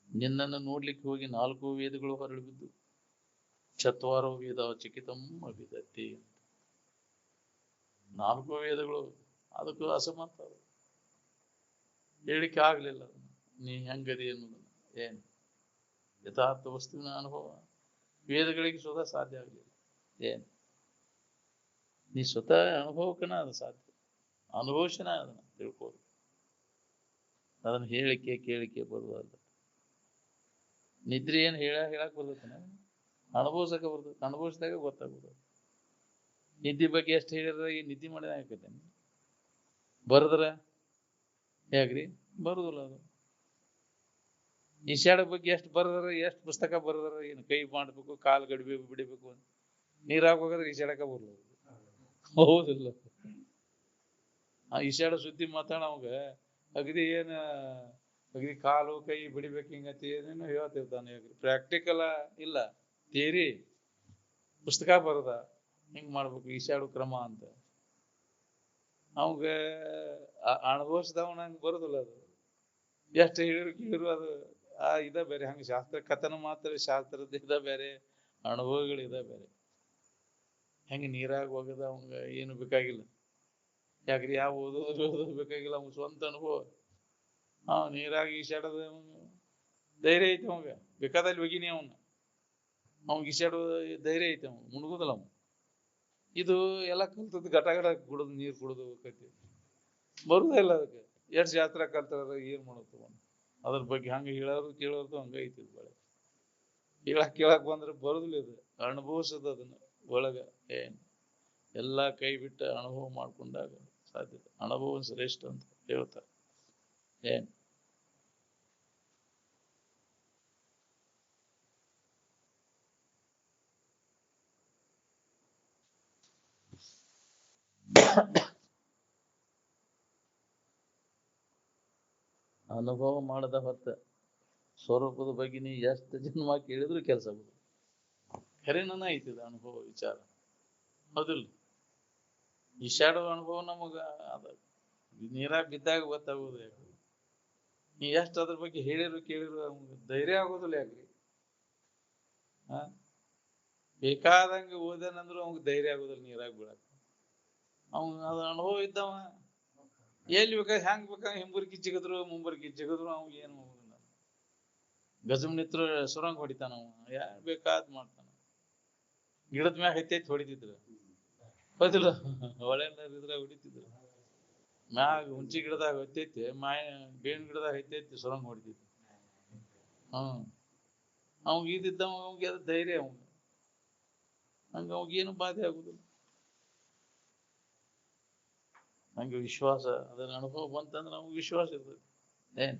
Speaker 1: ನಿನ್ನನ್ನು ನೋಡ್ಲಿಕ್ಕೆ ಹೋಗಿ 4 ವೇದಗಳು ಹೊರಳಿ ಬಿದ್ದು ಚತ್ವಾರೋ ವೇದ ಚಿಕಿತಂ ಅಭಿದತ್ತಿ. 4 ವೇದಗಳು ಅದಕ್ಕೂ ಅಸಮರ್ಥ, ಹೇಳಿಕೆ ಆಗ್ಲಿಲ್ಲ ನೀ ಹೆಂಗದಿ ಅನ್ನೋದನ್ನ. ಯಥಾರ್ಥ ವಸ್ತುವಿನ ಅನುಭವ ವೇದಗಳಿಗೆ ಸ್ವತಃ ಸಾಧ್ಯ ಆಗ್ಲಿಲ್ಲ. ನೀ ಸ್ವತಃ ಅನುಭವಕ್ಕನ ಅದು ಸಾಧ್ಯ, ಅನುಭವಿಸನ ಅದನ್ನ ತಿಳ್ಕೋದು. ಅದನ್ನ ಹೇಳಿಕೆ ಕೇಳಿಕೆ ಬರುವುದಲ್ಲ. ನಿದ್ರೆ ಏನು ಹೇಳಕ್ ಬರ್ತೈತನ? ಅನುಭವಿಸಕ ಬರ್ತೈತೆ. ಅನುಭವಿಸಿದಾಗ ಗೊತ್ತಾಗ್ಬೋದು. ನಿದ್ದೆ ಬಗ್ಗೆ ಎಷ್ಟು ಹೇಳಿದ್ರೆ ಈ ನಿದ್ದೆ ಮಾಡಿದ ಹಾಕೈತೆ. ಬರದ್ರ ಹೇಗ್ರಿ ಬರುದಿಲ್ಲ. ಅದು ಈಶಾಡ ಬಗ್ಗೆ ಎಷ್ಟು ಬರದ್ರ, ಎಷ್ಟು ಪುಸ್ತಕ ಬರದ್ರ, ಏನು ಕೈ ಮಾಡ್ಬೇಕು, ಕಾಲು ಗಡಿಬೇಕು, ಬಿಡಬೇಕು ಅಂತ ನೀರಾಗ ಹೋಗದ್ರೆ ಈಶಾಡಕ ಬರಲ್ಲ. ಹೌದಿಲ್ಲ? ಈಶಾಡ ಸುದ್ದಿ ಮಾತಾಡ ಅವಾಗ ಅಗದಿ ಅಗದಿ ಕಾಲು ಕೈ ಬಿಡಿಬೇಕು ಹಿಂಗತಿ ಏನೇನು ಹೇಳ್ತಿರ್ತಾನೆ. ಪ್ರಾಕ್ಟಿಕಲ್ ಇಲ್ಲ, ಥಿಯರಿ ಪುಸ್ತಕ ಬರದ ಹಿಂಗ್ ಮಾಡ್ಬೇಕು ಈಶಾಡು ಕ್ರಮ ಅಂತ. ಅವಾಗ ಅನುಭವಿಸಿದವ ನಂಗೆ ಬರುದಿಲ್ಲ. ಅದು ಎಷ್ಟು ಹೇಳಿರು ಅದು ಇದ ಬೇರೆ. ಹಂಗ ಶಾಸ್ತ್ರ ಕಥನ ಮಾತ್ರ ಶಾಸ್ತ್ರದ ಇದ ಬೇರೆ, ಅನುಭವಗಳು ಇದ ಬೇರೆ. ಹೆಂಗ ನೀರಾಗ ಹೋಗದ ಅವಂಗ ಏನು ಬೇಕಾಗಿಲ್ಲ. ಯಾಕ್ರಿ ಯಾವ ಓದೋದು ಬೇಕಾಗಿಲ್ಲ, ಅವ್ನು ಸ್ವಂತ ಅನುಭವ. ನೀರಾಗಿ ಈಸಾಡೋದು ಧೈರ್ಯ ಐತಿ ಅವಾಗ, ಬೇಕಾದಲ್ಲಿ ಒಗಿನಿ ಅವನ್ನ, ಅವ್ನಿಗೆ ಈಸಾಡೋದು ಧೈರ್ಯ ಐತಿ, ಅವ್ನು ಮುಣಗುದಿಲ್ಲ ಅವ್ನು. ಇದು ಎಲ್ಲ ಕಲ್ತದ್ದು ಗಟ ಕುಡುದು ನೀರು ಕುಡುದು ಕತಿ ಬರುದಿಲ್ಲ. ಅದಕ್ಕೆ ಎಷ್ಟು ಶಾಸ್ತ್ರ ಕಲ್ತಾರ, ಏನ್ ಮಾಡುತ್ತ ಅದ್ರ ಬಗ್ಗೆ ಹಂಗ ಹೇಳೋರು ಕೇಳೋರ್ದು ಹಂಗ ಐತಿ ಬೆಳೆ. ಕೇಳಕ್ ಬಂದ್ರೆ ಬರುದಿಲ್ಲ. ಇದು ಅನುಭವಿಸದ ಅದನ್ನ ಒಳಗ ಏನ್ ಎಲ್ಲಾ ಕೈ ಬಿಟ್ಟ ಅನುಭವ ಮಾಡ್ಕೊಂಡಾಗ ಸಾಧ್ಯತೆ. ಅನುಭವ ಶ್ರೇಷ್ಠ ಅಂತ ಹೇಳ್ತಾರೆ. ಏನ್ ಅನುಭವ ಮಾಡದ ಹೊತ್ತ ಸ್ವರೂಪದ ಬಗ್ಗೆ ನೀ ಎಷ್ಟು ಜನ್ಮ ಕೇಳಿದ್ರು ಕೆಲಸ ಆಗುದು. ಖರೇನ ಐತಿದ ಅನುಭವ ವಿಚಾರ, ಹೌದಿಲ್ಲ? ಈಶಾಡೋ ಅನುಭವ ನಮಗ ಅದ ನೀರಾಗ ಬಿದ್ದಾಗ ಗೊತ್ತಾಗುದು. ಯಾಕೆ ನೀ ಎಷ್ಟು ಅದ್ರ ಬಗ್ಗೆ ಹೇಳಿರು ಕೇಳಿರು ಧೈರ್ಯ ಆಗೋದಿಲ್ಲ. ಯಾಕ್ರಿ ಬೇಕಾದಂಗ ಓದೇನಂದ್ರು ಅವ್ಗೆ ಧೈರ್ಯ ಆಗೋದಿಲ್ಲ ನೀರಾಗ ಬೀಳಕ್. ಅದ ಅನುಭವ ಇದ್ದವ ಎಲ್ಲಿ ಬೇಕಾದ್ರೆ ಹೆಂಗ್ ಬೇಕಾಗ ಹಿಂಬರ್ಗಿ ಜಿಗದ್ರು ಮುಂಬರ್ಗಿ ಜಿಗದ್ರು ಅವ್ಗ ಏನು ಹೋಗುದಿಲ್ಲ. ಗಜಮ್ ನಿತ್ರ ಸುರಂಗ್ ಹೊಡಿತಾನ ಅವ, ಯಾರು ಬೇಕಾದ್ ಮಾಡ್ತಾನ. ಗಿಡದ ಮ್ಯಾಗ ಹತ್ತೈತಿ ಹೊಡಿತಿದ್ರು, ಹೌದಿಲ್ಲ? ಹೊಳೆದ್ರ ಹೊಡಿತಿದ್ರು. ಮ್ಯಾಗ ಹುಂಚಿ ಗಿಡದಾಗ ಹತ್ತೈತಿ, ಬೇವಿನ ಗಿಡದಾಗ ಹತ್ತೈತಿ, ಸುರಂಗ್ ಹೊಡಿತಿದ್ರು. ಅವ್ಗ ಇದಿದ್ದವ, ಅವ್ಗೆ ಅದ ಧೈರ್ಯ. ಅವ್ನು ಹಂಗ ಅವ್ಗೇನು ಬಾಧೆ ಆಗುದಿಲ್ಲ. ಹಂಗೆ ವಿಶ್ವಾಸ, ಅದನ್ನ ಅನುಭವ ಬಂತಂದ್ರೆ ನಮ್ಗೆ ವಿಶ್ವಾಸ ಇರ್ತದೆ. ಏನ್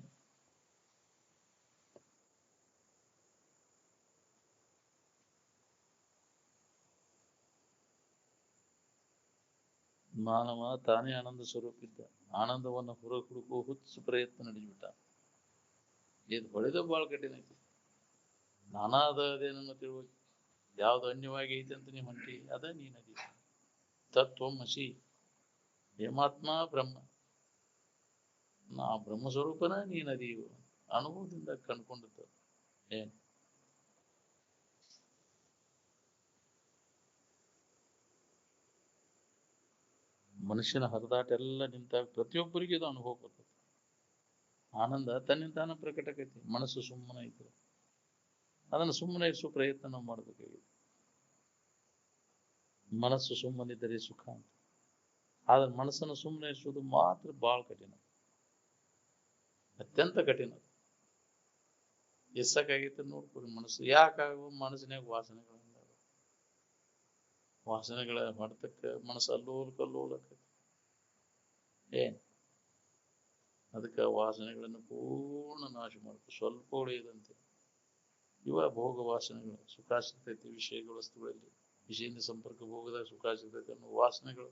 Speaker 1: ಮಾನವ ತಾನೇ ಆನಂದ ಸ್ವರೂಪ ಇದ್ದ, ಆನಂದವನ್ನು ಹೊರ ಹುಡುಕುವ ಹುಚ್ಚು ಪ್ರಯತ್ನ ನಡೆದ್ಬಿಟ್ಟ. ಇದು ಹೊಳೆದ ಬಾಳ್ ಕಠಿಣ ಐತಿ. ನಾನಾ ಅದೇನನ್ನು ತಿಳ್ಬೇಕು. ಯಾವ್ದು ಅನ್ಯವಾಗಿ ಐತಿ ಅಂತ ನೀವು ಹೊಂಟಿ, ಅದ ನೀನದಿ. ತತ್ವಮಸಿ ಹೇಮಾತ್ಮ ಬ್ರಹ್ಮ, ನಾ ಬ್ರಹ್ಮ ಸ್ವರೂಪನ ನೀನದಿ. ಅನುಭವದಿಂದ ಕಂಡ್ಕೊಂಡದ್ದು. ಏನ್ ಮನುಷ್ಯನ ಹರಿದಾಟ ಎಲ್ಲ ನಿಂತಾಗ ಪ್ರತಿಯೊಬ್ಬರಿಗೂ ಇದು ಅನುಭವ ಬರ್ತದೆ. ಆನಂದ ತನ್ನಿಂದ ತಾನ ಪ್ರಕಟಕೈತಿ. ಮನಸ್ಸು ಸುಮ್ಮನೆ ಐತಿ, ಅದನ್ನು ಸುಮ್ಮನೆ ಇರಿಸುವ ಪ್ರಯತ್ನ ನಾವು ಮಾಡ್ಬೇಕಾಗಿದೆ. ಮನಸ್ಸು ಸುಮ್ಮನಿದ್ದರೆ ಸುಖ ಅಂತ. ಆದ್ರೆ ಮನಸ್ಸನ್ನು ಸುಮ್ಮನೆ ಇರಿಸುವುದು ಮಾತ್ರ ಬಹಳ ಕಠಿಣ, ಅತ್ಯಂತ ಕಠಿಣ. ಎಸ್ಸಕ್ಕಾಗೈತೆ ನೋಡ್ಕೊಡಿ ಮನಸ್ಸು. ಯಾಕಾಗ ಮನಸ್ಸಿನಾಗ ವಾಸನೆಗಳ ಹೊಡೆತಕ್ಕ ಮನಸ್ಸು ಅಲ್ಲೋಲ್ ಕಲ್ಲೋಲ ಆಕೈತಿ. ಏನ್ ಅದಕ್ಕೆ ವಾಸನೆಗಳನ್ನು ಪೂರ್ಣ ನಾಶ ಮಾಡ್ಕೊ, ಸ್ವಲ್ಪ ಉಳಿಯದಂತೆ. ಇವ ಭೋಗ ವಾಸನೆಗಳು, ಸುಖ ಸಿಗ್ತೈತಿ ವಿಷಯಗಳ ವಸ್ತುಗಳಲ್ಲಿ, ವಿಷಯದಿಂದ ಸಂಪರ್ಕ ಭೋಗದಾಗ ಸುಖ ಸಿಗ್ತೈತಿ ಅನ್ನೋ ವಾಸನೆಗಳು,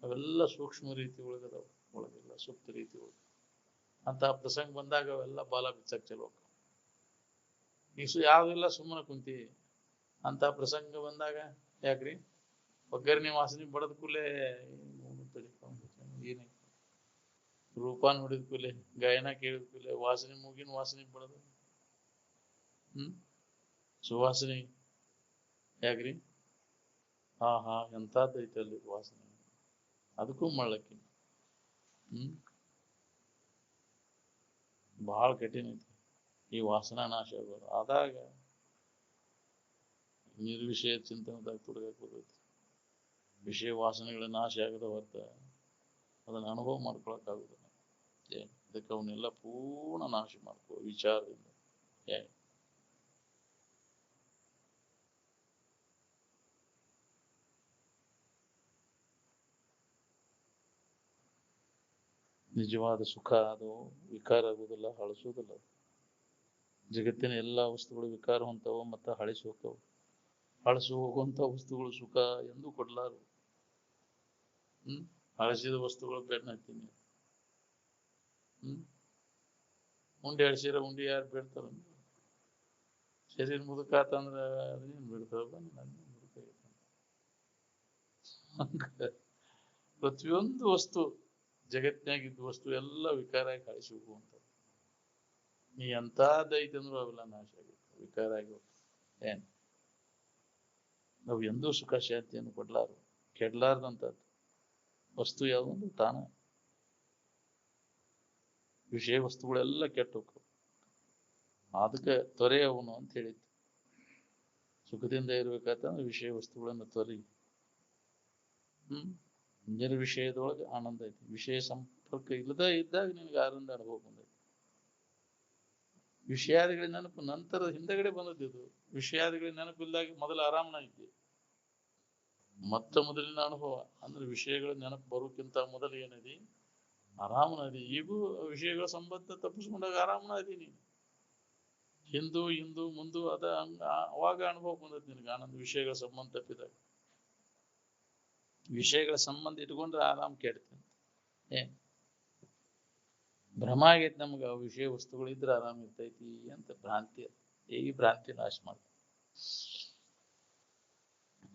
Speaker 1: ಅವೆಲ್ಲ ಸೂಕ್ಷ್ಮ ರೀತಿ ಒಳಗದಾವ, ಒಳಗೆಲ್ಲ ಸುಪ್ತ ರೀತಿ ಒಳಗೆ. ಅಂತ ಪ್ರಸಂಗ ಬಂದಾಗ ಅವೆಲ್ಲ ಬಾಲ ಬಿಚ್ಚಕ್ ಚಲೋ. ಈಗ ಯಾವೆಲ್ಲ ಸುಮ್ಮನೆ ಕುಂತಿ ಅಂತ ಪ್ರಸಂಗ ಬಂದಾಗ, ಯಾಕ್ರಿ ಒಗ್ಗರಣೆ ವಾಸನೆ ಬಡದ ಕೂಲೆ ಏನೇ ರೂಪ ನೋಡಿದ ಕೂಲೆ, ಗಾಯನ ಕೇಳಿದ ಕೂಲೆ, ವಾಸನೆ ಮೂಗಿನ ವಾಸನೆ ಬಡದು. ಸುವಾಸನೆ ಯಾಕ್ರಿ ಎಂಥದ್ದು ಐತೆ ಅಲ್ಲಿ ವಾಸನೆ. ಅದಕ್ಕೂ ಮಳ್ಳಕ್ಕಿ ಬಹಳ ಕಠಿಣ ಐತಿ ಈ ವಾಸನಾ ನಾಶ ಆಗೋದು. ಆದಾಗ ನಿರ್ವಿಷಯ ಚಿಂತನದಾಗ ತೊಡಗಕ್ಕೆ ಬರ್ತೈತಿ. ವಿಷಯ ವಾಸನೆಗಳ ನಾಶ ಆಗದ ಹೊತ್ತ ಅದನ್ನ ಅನುಭವ ಮಾಡ್ಕೊಳಕ್ಕಾಗುದಿಲ್ಲ. ಇದಕ್ಕೆ ಅವನ್ನೆಲ್ಲ ಪೂರ್ಣ ನಾಶ ಮಾಡ್ಕೋ ವಿಚಾರದಿಂದ. ನಿಜವಾದ ಸುಖ ಅದು ವಿಕಾರ ಆಗುವುದಿಲ್ಲ, ಹಳಸುವುದಿಲ್ಲ. ಜಗತ್ತಿನ ಎಲ್ಲಾ ವಸ್ತುಗಳು ವಿಕಾರ ಹೊಂತವ ಮತ್ತು ಹಳಿಸಿ ಹೋಗ್ತವು. ಹಳಸು ಹೋಗುವಂತ ವಸ್ತುಗಳು ಸುಖ ಎಂದೂ ಕೊಡ್ಲಾರು. ಹಳಸಿದ ವಸ್ತುಗಳು ಬೆನ್ನ ಹತ್ತೀನಿ. ಉಂಡೆ ಹಳಸಿರ ಉಂಡೆ ಯಾರು ಬೇಡ್ತಾರ? ಶರೀರ ಮುದುಕಾತಂದ್ರ ಅದನ್ನೇನು ಬಿಡ್ತಾವ? ಪ್ರತಿಯೊಂದು ವಸ್ತು ಜಗತ್ತಿನಾಗಿದ್ದ ವಸ್ತು ಎಲ್ಲ ವಿಕಾರ ಆಗಿ ಹಳಿಸಿ ಹೋಗುವಂತ. ನೀ ಎಂಥದ್ದೈತೆ ಅಂದ್ರೂ ಅವೆಲ್ಲ ನಾಶ ಆಗಿತ್ತು, ವಿಕಾರ ಆಗಿ ಏನ್ ನಾವು ಎಂದೂ ಸುಖ ಶಾಂತಿಯನ್ನು ಕೊಡ್ಲಾರು, ಕೆಡ್ಲಾರ್ದಂಥದ್ದು. ವಸ್ತು ಯಾವುದು ತಾನ. ವಿಷಯ ವಸ್ತುಗಳೆಲ್ಲ ಕೆಟ್ಟು ಹೋಗ್ತವೆ. ಅದಕ್ಕೆ ತೊರೆ ಅವನು ಅಂತ ಹೇಳಿದ್ದು. ಸುಖದಿಂದ ಇರ್ಬೇಕಾದ್ರೆ ವಿಷಯ ವಸ್ತುಗಳನ್ನು ತೊರಿ. ನಿರ್ವಿಷಯದೊಳಗೆ ಆನಂದ ಐತಿ. ವಿಷಯ ಸಂಪರ್ಕ ಇಲ್ಲದ ಇದ್ದಾಗ ನಿನ್ಗೆ ಆನಂದ ಅನುಭವ ಬಂದೈತಿ. ವಿಷಯಾದಿಗಳ ನೆನಪು ನಂತರ ಹಿಂದಗಡೆ ಬಂದದ್ದು. ವಿಷಯಾದಿಗಳ ನೆನಪಿಲ್ದಾಗ ಮೊದಲು ಆರಾಮನ ಐತಿ. ಮೊದಲಿನ ಅನುಭವ ಅಂದ್ರೆ ವಿಷಯಗಳ ನೆನಪು ಬರೋಕ್ಕಿಂತ ಮೊದಲು ಏನದಿ ಆರಾಮನದಿ. ಈಗೂ ವಿಷಯಗಳ ಸಂಬಂಧ ತಪ್ಪಿಸ್ಕೊಂಡಾಗ ಆರಾಮನ ಇದೀನಿ. ಹಿಂದು ಮುಂದು ಅದ ಅವಾಗ ಅನುಭವ ಬಂದೈತಿ ನಿನಗೆ ಆನಂದ. ವಿಷಯಗಳ ಸಂಬಂಧ ತಪ್ಪಿದಾಗ ವಿಷಯಗಳ ಸಂಬಂಧ ಇಟ್ಕೊಂಡ್ರೆ ಆರಾಮ್ ಕೆಡ್ತೀನಿ. ಭ್ರಮ ಆಗೈತಿ ನಮ್ಗೆ. ಆ ವಿಷಯ ವಸ್ತುಗಳಿದ್ರೆ ಆರಾಮ್ ಇರ್ತೈತಿ ಅಂತ ಭ್ರಾಂತಿ. ಈ ಭ್ರಾಂತಿ ನಾಶ ಮಾಡ.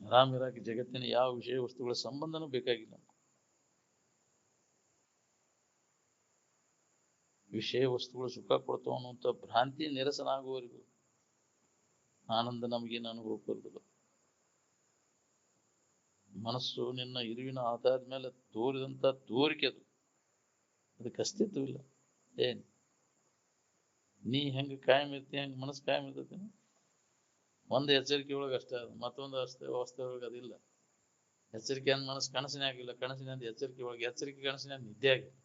Speaker 1: ಆರಾಮ್ ಇರಾಕ ಜಗತ್ತಿನ ಯಾವ ವಿಷಯ ವಸ್ತುಗಳ ಸಂಬಂಧನೂ ಬೇಕಾಗಿಲ್ಲ. ವಿಷಯ ವಸ್ತುಗಳು ಸುಖ ಕೊಡ್ತಾವ ಅನ್ನುವಂಥ ಭ್ರಾಂತಿ ನಿರಸನ ಆಗುವವರೆಗೂ ಆನಂದ ನಮಗೇನು ಅನುಭವ ಬರುದಿಲ್ಲ. ಮನಸ್ಸು ನಿನ್ನ ಇರುವಿನ ಆಧಾರದ ಮೇಲೆ ತೋರಿದಂತ ತೋರಿಕೆ ಅದು. ಅದಕ್ಕೆ ಅಸ್ತಿತ್ವವಿಲ್ಲ. ಏನ್ ನೀ ಹೆಂಗ ಕಾಯಂ ಇರ್ತಿ ಹಂಗ ಮನಸ್ಸು ಕಾಯಂ ಇರ್ತೈತಿ. ಒಂದು ಎಚ್ಚರಿಕೆ ಒಳಗೆ ಅಷ್ಟೇ ಅದು, ಮತ್ತೊಂದು ಅವಸ್ಥೆ ಒಳಗೆ ಅದಿಲ್ಲ. ಎಚ್ಚರಿಕೆ ಅಂದ ಮನಸ್ಸು ಕನಸಿನ ಆಗಿಲ್ಲ, ಕನಸಿನ ಎಚ್ಚರಿಕೆ ಒಳಗೆ, ಎಚ್ಚರಿಕೆ ಕನಸಿನ ನಿದ್ದೆ ಆಗಿಲ್ಲ.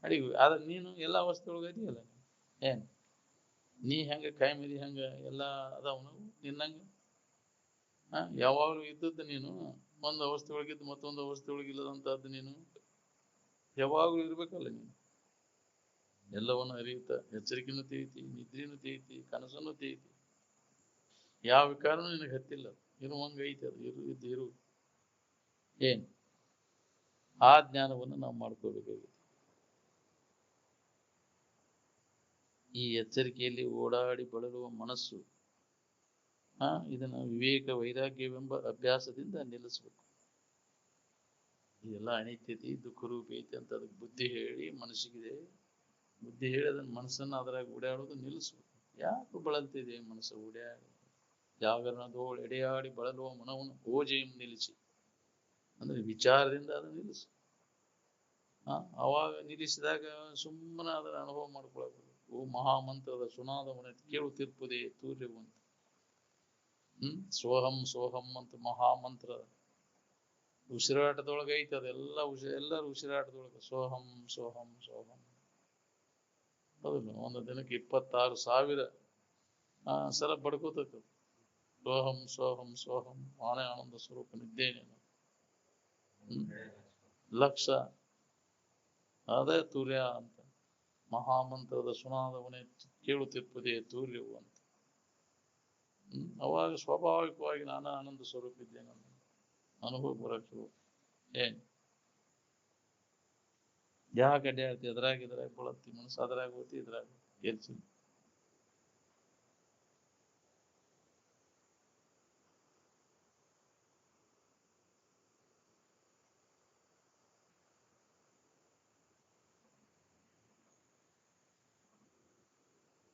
Speaker 1: ಅಡಿಗೆ ಆದ್ರೆ ನೀನು ಎಲ್ಲ ಅವಸ್ಥೆ ಒಳಗೆ ಇದೆಯಲ್ಲ. ಏನ್ ನೀ ಹೆಂಗ ಕಾಯಂ ಇದಿ ಹಂಗ ಎಲ್ಲ ಅದಾವನು ನಿನ್ನಂಗ. ಯಾವಾಗಲೂ ಇದ್ದದ್ದು ನೀನು ಒಂದು ಅವಸ್ಥೆ ಒಳಗಿದ್ದು ಮತ್ತೊಂದು ಅವಸ್ಥೆ ಒಳಗಿಲ್ಲದಂತಹದ್ದು ನೀನು ಯಾವಾಗಲೂ ಇರ್ಬೇಕಲ್ಲ. ನೀನು ಎಲ್ಲವನ್ನು ಅರಿಯುತ್ತ ಎಚ್ಚರಿಕೆನೂ ತಿಳಿತಿ, ನಿದ್ರೆನೂ ತಿಳಿತಿ, ಕನಸನ್ನು ತಿಳಿತಿ. ಯಾವ ವಿಕಾರನೂ ನಿನಗೆ ಹತ್ತಿಲ್ಲ. ಇರುವಂಗ ಐತಿ ಅದು. ಇರು. ಏನ್ ಆ ಜ್ಞಾನವನ್ನು ನಾವು ಮಾಡ್ಕೋಬೇಕಾಗಿದೆ. ಈ ಎಚ್ಚರಿಕೆಯಲ್ಲಿ ಓಡಾಡಿ ಬಳಲುವ ಮನಸ್ಸು ಇದನ್ನ ವಿವೇಕ ವೈರಾಗ್ಯವೆಂಬ ಅಭ್ಯಾಸದಿಂದ ನಿಲ್ಲಿಸ್ಬೇಕು. ಇದೆಲ್ಲ ಅನಿತ್ಯತೆ ದುಃಖ ರೂಪ ಐತಿ ಅಂತ ಅದಕ್ಕೆ ಬುದ್ಧಿ ಹೇಳಿ ಮನಸ್ಸಿಗಿದೆ. ಬುದ್ಧಿ ಹೇಳಿ ಅದನ್ನ ಮನಸ್ಸನ್ನು ಅದರಾಗ ಓಡಾಡೋದು ನಿಲ್ಲಿಸ್ಬೇಕು. ಯಾಕೆ ಬಳಲ್ತಿದೆ ಮನಸ್ಸು ಓಡಾಡಿ? ಜಾಗರಣದೋಳು ಎಡೆಯಾಡಿ ಬಳಲುವ ಮನವನ್ನು ಓಜೆಯನ್ನು ನಿಲ್ಲಿಸಿ ಅಂದ್ರೆ ವಿಚಾರದಿಂದ ಅದನ್ನು ನಿಲ್ಲಿಸು. ಅವಾಗ ನಿಲ್ಲಿಸಿದಾಗ ಸುಮ್ಮನೆ ಅದರ ಅನುಭವ ಮಾಡ್ಕೊಳ್ಬೇಕು. ಓ ಮಹಾಮಂತ್ರದ ಸುನಾದವನ ಕೇಳುತ್ತಿರ್ಪುದೇ ತೂರ್ಯವಂತ. ಸೋಹಂ ಸೋಹಂ ಅಂತ ಮಹಾಮಂತ್ರ ಉಸಿರಾಟದೊಳಗೆ ಐತೆ. ಅದೆಲ್ಲ ಎಲ್ಲರೂ ಉಸಿರಾಟದೊಳಗೆ ಸೋಹಂ ಸೋಹಂ ಸೋಹಂ. ಹೌದು, ಒಂದು ದಿನಕ್ಕೆ 26,000 ಸಲ ಬಡ್ಕೋತೈತೆ. ಸೋಹಂ ಸೋಹಂ ಸೋಹಂ ಆನೆ ಆನಂದ ಸ್ವರೂಪನಿದ್ದೇನೆ. ಲಕ್ಷ ಅದೇ ತೂರ್ಯ ಅಂತ. ಮಹಾಮಂತ್ರದ ಸುನಾದವನೇ ಕೇಳುತ್ತಿರ್ಪದೇ ತೂರ್ಯವು ಅಂತ. ಅವಾಗ ಸ್ವಾಭಾವಿಕವಾಗಿ ನಾನು ಆನಂದ ಸ್ವರೂಪ ಇದ್ದೇನೆ ಅನುಭವ ಬರಕ್ಕೆ. ಏನ್ ಯಾಕೆ ಅಡ್ಡಿ ಆಡ್ತಿ? ಇದ್ರಾಗ ಬಳತ್ತಿ ಮನಸ್ಸು, ಅದ್ರಾಗ ಹೋಗ್ತಿ, ಇದ್ರಾಗ ಎಲ್ಸಿ.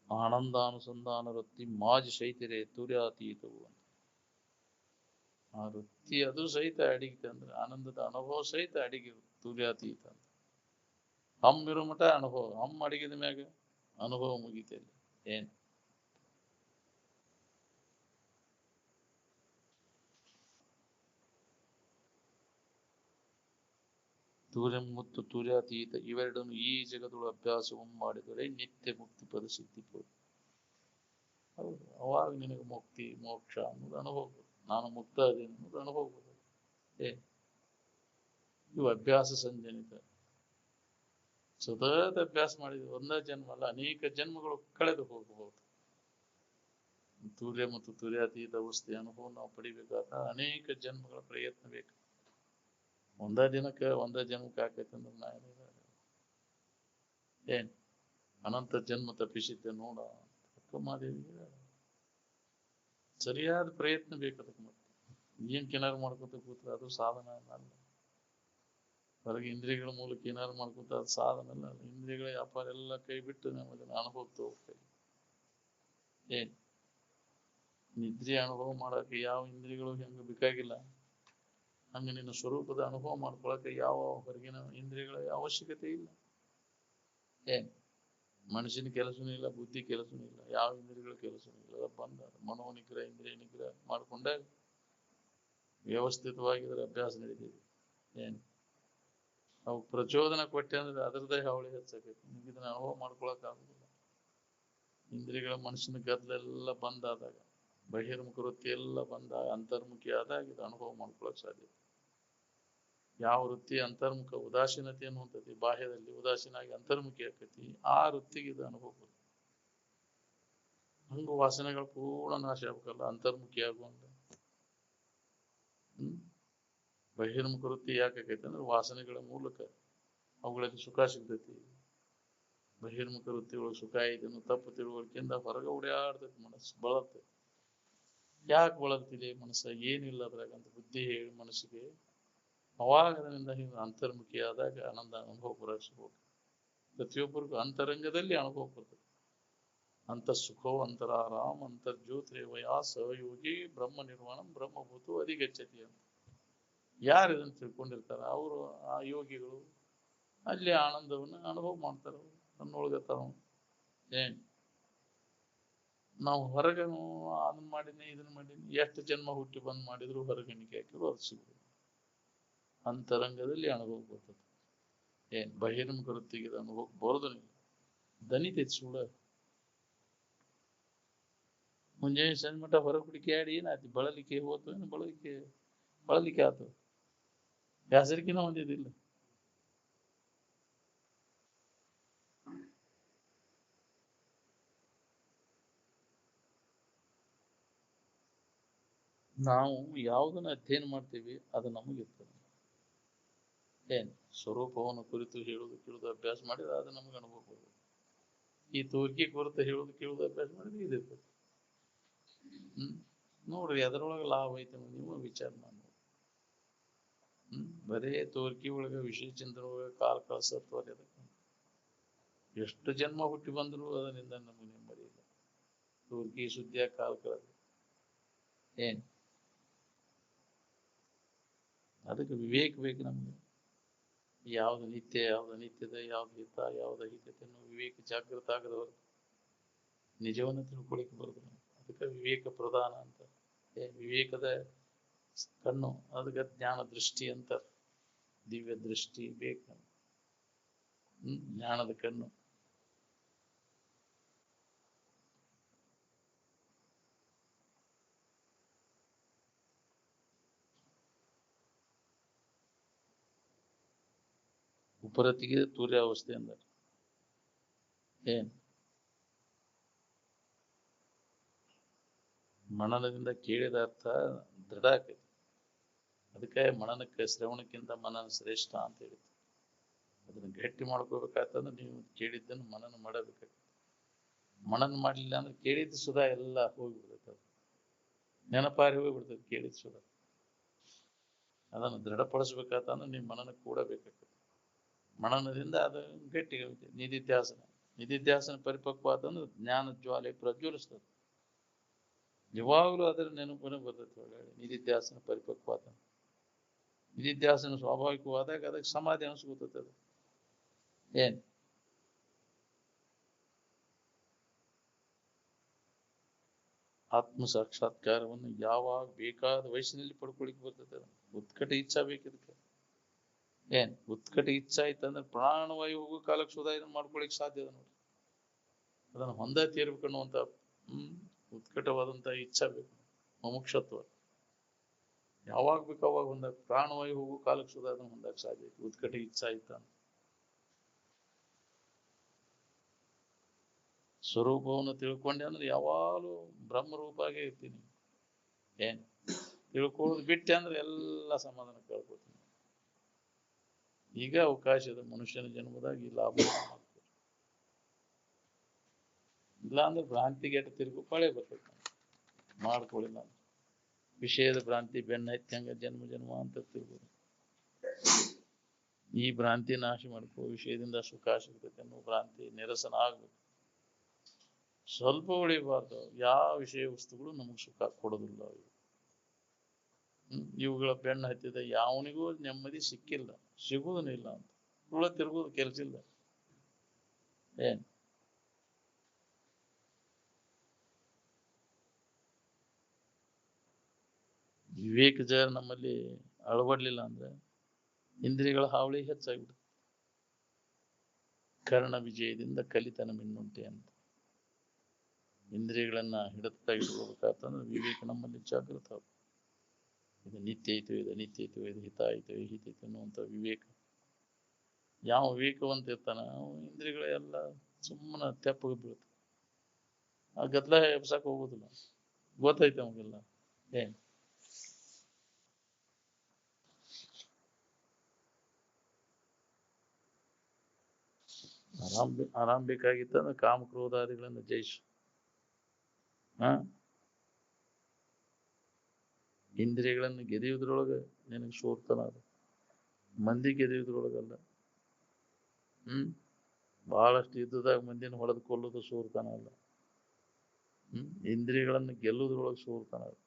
Speaker 1: ಆನಂದಾನುಸಂಧಾನ ವೃತ್ತಿ ಮಾಜಿ ಶೈತಿರೆ ತೂರ್ಯಾತೀತವು ಅಂತ. ಆ ವೃತ್ತಿ ಅದು ಸಹಿತ ಅಡಿಗಿತೆ ಅಂದ್ರೆ ಆನಂದದ ಅನುಭವ ಸಹಿತ ಅಡಿಗಿರು ತೂರ್ಯಾತೀತ ಅಂತ. ಹಮ್ಮಿರೋ ಮಠ ಅನುಭವ. ಹಮ್ಮ ಅಡಿಗಿದ ಮ್ಯಾಗ ಅನುಭವ ಮುಗಿತಲ್ಲಿ. ಏನ್ ತೂರ್ಯ ಮತ್ತು ತೂರ್ಯಾತೀತ ಇವೆರಡನ್ನು ಈ ಜಗದೊಳು ಅಭ್ಯಾಸವನ್ನು ಮಾಡಿದರೆ ನಿತ್ಯ ಮುಕ್ತಿ ಪದ ಸಿದ್ಧಿ ಪದ. ಹೌದು, ಅವಾಗ ನಿನಗೆ ಮುಕ್ತಿ ಮೋಕ್ಷ ಅನ್ನೋದು ಅನುಭವ. ನಾನು ಮುಕ್ತ ಅದೇನು ಅನ್ನೋದು ಅನುಭವ. ಇವು ಅಭ್ಯಾಸ ಸಂಜನಿತ. ಸತತ ಅಭ್ಯಾಸ ಮಾಡಿದ್ವಿ. ಒಂದೇ ಜನ್ಮ ಅಲ್ಲ, ಅನೇಕ ಜನ್ಮಗಳು ಕಳೆದು ಹೋಗಬಹುದು. ತೂರ್ಯ ಮತ್ತು ತೂರ್ಯಾತೀತ ಅವಸ್ಥೆ ಅನುಭವ ನಾವು ಪಡಿಬೇಕಾದ ಅನೇಕ ಜನ್ಮಗಳ ಪ್ರಯತ್ನ ಬೇಕು. ಒಂದೇ ದಿನಕ್ಕೆ ಒಂದೇ ಜನ್ಮಕ್ಕೆ ಆಕೈತಂದ್ರೆ ನಾ ಏನ್ ಅನಂತ ಜನ್ಮ ತಪ್ಪಿಸಿದ್ದೆ ನೋಡ ಅಕ್ಕಮಾದೇವಿಗೆ. ಸರಿಯಾದ ಪ್ರಯತ್ನ ಬೇಕದಕ್ಕೆ. ಮತ್ತೆ ಏನ್ ಏನಾರು ಮಾಡ್ಕೊತ ಕೂತ್ರೆ ಅದು ಸಾಧನ ಅಲ್ಲ. ಹೊರಗೆ ಇಂದ್ರಿಯಗಳ ಮೂಲಕ ಏನಾರು ಮಾಡ್ಕೊತ ಅದು ಸಾಧನ ಅಲ್ಲ. ಇಂದ್ರಿಯಗಳ ವ್ಯಾಪಾರ ಎಲ್ಲ ಕೈ ಬಿಟ್ಟು ನಮಗೆ ಅನುಭವಕ್ಕೆ ಹೋಗ್ತೇವೆ. ಏನ್ ನಿದ್ರೆ ಅನುಭವ ಮಾಡಕ್ಕೆ ಯಾವ ಇಂದ್ರಿಯಗಳು ಹೆಂಗ ಬೇಕಾಗಿಲ್ಲ. ಹಂಗ ನಿನ್ನ ಸ್ವರೂಪದ ಅನುಭವ ಮಾಡ್ಕೊಳಕ್ಕೆ ಯಾವ ಹೊರಗಿನ ಇಂದ್ರಿಯಗಳ ಅವಶ್ಯಕತೆ ಇಲ್ಲ. ಏನ್ ಮನುಷ್ಯನ ಕೆಲಸನೂ ಇಲ್ಲ, ಬುದ್ಧಿ ಕೆಲಸನೂ ಇಲ್ಲ, ಯಾವ ಇಂದ್ರಿಯಗಳ ಕೆಲಸನೂ ಇಲ್ಲ. ಬಂದ ಮನೋನಿಗ್ರಹ ಇಂದ್ರಿಯ ನಿಗ್ರಹ ಮಾಡ್ಕೊಂಡಾಗ ವ್ಯವಸ್ಥಿತವಾಗಿದ್ರೆ ಅಭ್ಯಾಸ ನಡೀತಿದೆ. ಏನ್ ಅವು ಪ್ರಚೋದನೆ ಕೊಟ್ಟೆ ಅಂದ್ರೆ ಅದರದೇ ಹಾವಳಿ ಹೆಚ್ಚಾಕೈತಿ. ನಿಮ್ಗೆ ಇದನ್ನ ಅನುಭವ ಮಾಡ್ಕೊಳಕ್ ಆಗುದಿಲ್ಲ. ಇಂದ್ರಿಯಗಳ ಮನುಷ್ಯನ ಗದ್ದಲೆಲ್ಲ ಬಂದಾದಾಗ, ಬಹಿರ್ಮುಖ ವೃತ್ತಿ ಎಲ್ಲ ಬಂದಾಗ, ಅಂತರ್ಮುಖಿ ಆದಾಗ ಇದು ಅನುಭವ ಮಾಡ್ಕೊಳಕ್ ಸಾಧ್ಯ. ಯಾವ ವೃತ್ತಿ ಅಂತರ್ಮುಖ ಉದಾಸೀನತೆ ಅನ್ನುವಂಥದ್ದು ಬಾಹ್ಯದಲ್ಲಿ ಉದಾಸೀನಾಗಿ ಅಂತರ್ಮುಖಿ ಆಕೈತಿ, ಆ ವೃತ್ತಿಗೆ ಇದು ಅನುಭವ. ಹಂಗ ವಾಸನೆಗಳು ಪೂರ್ಣ ನಾಶ ಆಗ್ಬೇಕಲ್ಲ ಅಂತರ್ಮುಖಿ ಆಗುವಂತ. ಬಹಿರ್ಮುಖ ವೃತ್ತಿ ಯಾಕಾಕೈತಿ ಅಂದ್ರೆ ವಾಸನೆಗಳ ಮೂಲಕ ಅವುಗಳಲ್ಲಿ ಸುಖ ಸಿಗ್ತೈತಿ. ಬಹಿರ್ಮುಖ ವೃತ್ತಿಗಳು ಸುಖ ಇದನ್ನು ತಪ್ಪು ತಿಳುವಳಿಕೆಯಿಂದ ಹೊರಗೆ ಓಡಾಡ್ತೈತಿ. ಮನಸ್ಸು ಬಳತ್ತೆ. ಯಾಕೆ ಬಳಲ್ತಿದೆ ಮನಸ್ಸ? ಏನಿಲ್ಲ ಅದ್ರಾಗ ಅಂತ ಬುದ್ಧಿ ಹೇಳಿ ಮನಸ್ಸಿಗೆ ಅವಾಗ ಅದರಿಂದ ಹಿಂಗೆ ಅಂತರ್ಮುಖಿ ಆದಾಗ ಆನಂದ ಅನುಭವ ಬರಸ್ಬೇಕು. ಪ್ರತಿಯೊಬ್ಬರಿಗೂ ಅಂತರಂಗದಲ್ಲಿ ಅನುಭವ ಬರ್ತದೆ. ಅಂತ ಸುಖೋ ಅಂತರಾರಾಮ್ ಅಂತರ್ಜ್ಯೋತಿರೇವಯಾ ಸಹಯೋಗಿ ಬ್ರಹ್ಮ ನಿರ್ವಾಣಂ ಬ್ರಹ್ಮಭೂತು ಅಧಿಗಚ್ಚತಿ ಅಂತ ಯಾರು ಇದನ್ನು ತಿಳ್ಕೊಂಡಿರ್ತಾರ ಅವರು ಆ ಯೋಗಿಗಳು ಅಲ್ಲಿ ಆನಂದವನ್ನು ಅನುಭವ ಮಾಡ್ತಾರ. ನನ್ನೊಳಗತ್ತಾರ ಏನ್ ನಾವು ಹೊರಗನು ಅದನ್ನ ಮಾಡಿನಿ ಇದನ್ನ ಮಾಡೀನಿ, ಎಷ್ಟು ಜನ್ಮ ಹುಟ್ಟಿ ಬಂದ್ ಮಾಡಿದ್ರು ಹೊರಗಣಿಕೆ ಹಾಕಿದ್ರು ಅದು ಸಿಗುದು. ಅಂತರಂಗದಲ್ಲಿ ಅನುಭವ ಬರ್ತದೆ. ಏನ್ ಬಹಿರಂಗ ವೃತ್ತಿಗೆ ಅನುಭವ ಬರೋದಿಲ್ಲ. ದನಿತೈತಿ ಸುಳ್ಳ. ಮುಂಜಾನೆ ಸಂಜೆ ಮಟ್ಟ ಹೊರ ಹುಡುಕಿ ಆಡಿ ಏನಾಯ್ತು? ಬಳಲಿಕೆ ಹೋತು, ಏನು ಬಳಲಿಕೆ ಆತು, ಬ್ಯಾಸರಿಕೆನ ಹೊಂದಿದಿಲ್ಲ. ನಾವು ಯಾವುದನ್ನ ಅಧ್ಯಯನ ಮಾಡ್ತೀವಿ ಅದು ನಮಗಿರ್ತದೆ. ಏನ್ ಸ್ವರೂಪವನ್ನು ಕುರಿತು ಹೇಳುದು ಕೇಳುದು ಅಭ್ಯಾಸ ಮಾಡಿದ್ರೆ ಅದು ನಮ್ಗೆ ಅನುಭವ ಬರ್ತದೆ. ಈ ತೋರ್ಕಿ ಕುರಿತು ಹೇಳುದು ಕೇಳುದು ಅಭ್ಯಾಸ ಮಾಡಿದ್ರೆ ಇದಿರ್ತದೆ. ನೋಡ್ರಿ ಅದರೊಳಗೆ ಲಾಭ ಐತೆ ನೀವು ವಿಚಾರ ಮಾಡಿ. ಬರೇ ತೋರ್ಕಿ ಒಳಗ ವಿಷಯ ಚಿಂತನೆ ಒಳಗ ಕಾಲ ಕಳ್ಸತ್ವ ಅದಕ್ಕೆ ಎಷ್ಟು ಜನ್ಮ ಹುಟ್ಟಿ ಬಂದ್ರು ಅದರಿಂದ ನಮಗೆ ನೆಮ್ಮದಿ ಇಲ್ಲ. ತೋರ್ಕಿ ಸುದ್ದಿಯ ಕಾಲ ಕಳೆದು ಏನ್ ಅದಕ್ಕೆ ವಿವೇಕ ಬೇಕು ನಮ್ಗೆ. ಯಾವ್ದು ನಿತ್ಯ, ಯಾವ್ದು ಅನಿತ್ಯದ, ಯಾವ್ದು ಹಿತ, ಯಾವ್ದು ಅಹಿತತೆ ಅನ್ನೋ ವಿವೇಕ ಜಾಗೃತ ಆಗದವರು ನಿಜವನ್ನು ತಿಳ್ಕೊಳಿಕ್ಕೆ ಬರೋದಿಲ್ಲ. ಅದಕ್ಕೆ ವಿವೇಕ ಪ್ರಧಾನ ಅಂತ. ವಿವೇಕದ ಕಣ್ಣು ಅದಕ್ಕೆ ಜ್ಞಾನ ದೃಷ್ಟಿ ಅಂತ. ದಿವ್ಯ ದೃಷ್ಟಿ ಬೇಕು. ಜ್ಞಾನದ ಕಣ್ಣು. ಉಪರತಿಗೆ ತುರ್ಯಾವಸ್ಥೆ ಅಂದ ಏನ್ ಮನನದಿಂದ ಕೇಳಿದ ಅರ್ಥ ದೃಢ ಆಕೈತಿ. ಅದಕ್ಕೆ ಮನನಕ್ಕೆ ಶ್ರವಣಕ್ಕಿಂತ ಮನನ ಶ್ರೇಷ್ಠ ಅಂತ ಹೇಳಿದ್ರು. ಅದನ್ನ ಗಟ್ಟಿ ಮಾಡ್ಕೋಬೇಕಾಗ್ತಂದ್ರೆ ನೀವು ಕೇಳಿದ್ದನ್ನು ಮನನ ಮಾಡಬೇಕಾಗ್ತದೆ. ಮನನ ಮಾಡಲಿಲ್ಲ ಅಂದ್ರೆ ಕೇಳಿದ್ದು ಸುಧಾ ಎಲ್ಲ ಹೋಗಿಬಿಡ್ತೈತೆ. ಅದು ನೆನಪಾರಿ ಹೋಗಿಬಿಡ್ತೈತೆ ಕೇಳಿದ್ದು ಸುಧಾ. ಅದನ್ನು ದೃಢಪಡಿಸ್ಬೇಕಾತಂದ್ರೆ ನೀವು ಮನನ ಕೂಡ ಬೇಕಾಗ್ತದೆ. ಮನನದಿಂದ ಅದು ಗಟ್ಟಿ ನಿಧಿಧ್ಯಾಸನ. ನಿಧಿಧ್ಯಾಸನ ಪರಿಪಕ್ವ ಆತಂದ್ರೆ ಜ್ಞಾನ ಜ್ವಾಲೆ ಪ್ರಜ್ವಲಿಸ್ತದೆ. ಯಾವಾಗಲೂ ಅದರ ನೆನಪನ್ನು ಬರ್ತೈತೆ. ಒಳ್ಳೆ ನಿಧಿಧ್ಯಾಸನ ಪರಿಪಕ್ವ ಆತ. ನಿಧಿಧ್ಯಾಸನ ಸ್ವಾಭಾವಿಕವಾದಾಗ ಅದಕ್ಕೆ ಸಮಾಧಿ ಅನಿಸ್ಕೊತೈತೆ. ಅದು ಏನ್ ಆತ್ಮ ಸಾಕ್ಷಾತ್ಕಾರವನ್ನು ಯಾವಾಗ ಬೇಕಾದ ವಯಸ್ಸಿನಲ್ಲಿ ಪಡ್ಕೊಳಿಕ್ ಬರ್ತೈತೆ. ಉತ್ಕಟ ಇಚ್ಛಾ ಬೇಕಿದಕ್ಕೆ. ಏನ್ ಉತ್ಕಟ ಇಚ್ಛಾ ಇತ್ತಂದ್ರೆ ಪ್ರಾಣವಾಯು ಹೋಗೋ ಕಾಲಕ್ಕೆ ಸುಧಾ ಇದನ್ನ ಮಾಡ್ಕೊಳಿಕ್ ಸಾಧ್ಯ ಅದ ನೋಡಿ. ಅದನ್ನು ಹೊಂದ ತೀರ್ಬೇಕನ್ನುವಂತ ಉತ್ಕಟವಾದಂತ ಇಚ್ಛಾ ಬೇಕು. ಮುಮುಕ್ಷತ್ವ ಯಾವಾಗ ಬೇಕು ಅವಾಗ ಹೊಂದಾಗ ಪ್ರಾಣವಾಯು ಹೋಗೋ ಕಾಲಕ್ಕೆ ಸುಧಾ ಅದನ್ನು ಹೊಂದಕ್ಕೆ ಸಾಧ್ಯ ಐತಿ. ಉತ್ಕಟ ಇಚ್ಛಾ ಇತ್ತ ಅಂತ ಸ್ವರೂಪವನ್ನು ತಿಳ್ಕೊಂಡೆ ಅಂದ್ರೆ ಯಾವಾಗಲೂ ಬ್ರಹ್ಮರೂಪ ಆಗೇ ಇರ್ತೀನಿ. ಏನ್ ತಿಳ್ಕೊಳ್ಳೋದು ಬಿಟ್ಟೆ ಅಂದ್ರೆ ಎಲ್ಲ ಸಮಾಧಾನ ಕೇಳ್ಕೊತೀನಿ. ಈಗ ಅವಕಾಶದ ಮನುಷ್ಯನ ಜನ್ಮದಾಗ ಈ ಲಾಭ ಇಲ್ಲ ಅಂದ್ರೆ ಭ್ರಾಂತಿಗೆ ತಿರುಗು ಪಳೆ ಬರ್ತೈತೆ. ಮಾಡ್ಕೊಳ್ಳಿಲ್ಲ ಅಂದ್ರೆ ವಿಷಯದ ಭ್ರಾಂತಿ ಬೆನ್ನ ಹತ್ತಂಗ ಜನ್ಮ ಜನ್ಮ ಅಂತ ತಿಳ್ಬೋದು. ಈ ಭ್ರಾಂತಿ ನಾಶ ಮಾಡ್ಕೋ. ವಿಷಯದಿಂದ ಸುಖ ಸಿಗ್ತೈತೆ ಅನ್ನೋ ಭ್ರಾಂತಿ ನಿರಸನ ಆಗ್ಬೇಕು. ಸ್ವಲ್ಪ ಉಳಿಬಾರ್ದು. ಯಾವ ವಿಷಯ ವಸ್ತುಗಳು ನಮಗೆ ಸುಖ ಕೊಡೋದಿಲ್ಲ. ಇವುಗಳ ಬೆನ್ನು ಹತ್ತಿದ ಯಾವನಿಗೂ ನೆಮ್ಮದಿ ಸಿಕ್ಕಿಲ್ಲ, ಸಿಗುವುದೂ ಇಲ್ಲ ಅಂತ ಸುಳ್ಳ ತಿರುಗುವುದು ಕೆಲಸ ಇಲ್ಲ. ಏನ್ ವಿವೇಕ ನಮ್ಮಲ್ಲಿ ಅಳವಡ್ಲಿಲ್ಲ ಅಂದ್ರೆ ಇಂದ್ರಿಯಗಳ ಹಾವಳಿ ಹೆಚ್ಚಾಗ್ಬಿಡುತ್ತೆ. ಕರ್ಣ ವಿಜಯದಿಂದ ಕಲಿತನ ಮಿನ್ನುಂಟೆ ಅಂತ. ಇಂದ್ರಿಯಗಳನ್ನ ಹಿಡಿತಾಗಿ ಇಟ್ಕೋಬೇಕಾತಂದ್ರೆ ವಿವೇಕ ನಮ್ಮಲ್ಲಿ ಜಾಗೃತ ಆಗುತ್ತೆ. ಇದು ನಿತ್ಯ ಐತೋ, ಇದು ಅನಿತ್ಯ ಐತೋ, ಇದು ಹಿತ ಐತೋ, ಹಿತ ಐತೋ ಅನ್ನುವಂಥ ವಿವೇಕ. ಯಾವ ವಿವೇಕವಂತ ಇರ್ತಾನ ಇಂದ್ರಿಯಗಳೆಲ್ಲ ಸುಮ್ಮನೆ ತೆಪ್ಪಗೆ ಬೀಳುತ್ತೆ. ಆ ಗದ್ದಲ ಎಬ್ಸಕ್ ಹೋಗುದಿಲ್ಲ, ಗೊತ್ತೈತೆ ಅವಾಗೆಲ್ಲ. ಏನ್ ಆರಾಮ್ ಬೇಕಾಗಿತ್ತಂದ್ರೆ ಕಾಮಕ್ರೋಧಾದಿಗಳನ್ನ ಜಯಿಸು. ಇಂದ್ರಿಯಗಳನ್ನು ಗೆದೆಯುವುದ್ರೊಳಗೆ ನಿನಗೆ ಸೋರ್ತನ ಅದು, ಮಂದಿ ಗೆದೆಯುವುದ್ರೊಳಗಲ್ಲ. ಬಹಳಷ್ಟು ಯುದ್ಧದಾಗ ಮಂದಿನ ಹೊಡೆದು ಕೊಲ್ಲೋದು ಸೋರ್ತನ ಅಲ್ಲ. ಇಂದ್ರಿಯಗಳನ್ನು ಗೆಲ್ಲುವುದ್ರೊಳಗೆ ಸೋರ್ತನ ಅದು.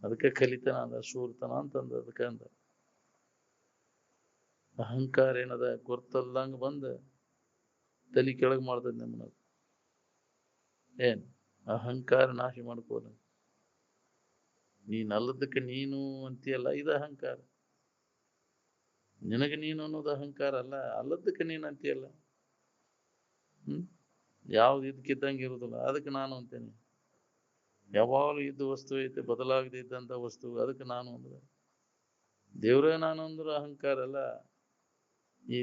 Speaker 1: ಅದಕ್ಕೆ ಕಲಿತನ ಅಂದ, ಸೋರ್ತನ ಅಂತಂದ. ಅದಕ್ಕೆ ಅಂದ ಅಹಂಕಾರ ಏನದ ಗೊತ್ತಲ್ದಂಗ ಬಂದ ತಲೆ ಕೆಳಗೆ ಮಾಡ್ತದ ನಮ್ಮನ್ನ. ಏನ್ ಅಹಂಕಾರ ನಾಶ ಮಾಡ್ಕೋದ. ನೀನಲ್ಲದಕ್ಕೆ ನೀನು ಅಂತೀಯಲ್ಲ, ಇದು ಅಹಂಕಾರ. ನಿನಗೆ ನೀನು ಅನ್ನೋದು ಅಹಂಕಾರ ಅಲ್ಲ, ಅಲ್ಲದಕ್ಕೆ ನೀನು ಅಂತೀಯಲ್ಲ. ಯಾವ್ದು ಇದಕ್ಕಿದ್ದಂಗೆ ಇರುದಿಲ್ಲ, ಅದಕ್ಕೆ ನಾನು ಅಂತೇನೆ. ಯಾವಾಗಲೂ ಇದ್ದ ವಸ್ತು ಐತೆ, ಬದಲಾಗದೆ ಇದ್ದಂತ ವಸ್ತು, ಅದಕ್ಕೆ ನಾನು ಅಂದ್ರೆ ದೇವ್ರೇ ನಾನು ಅಂದ್ರೆ ಅಹಂಕಾರ ಅಲ್ಲ. ಈ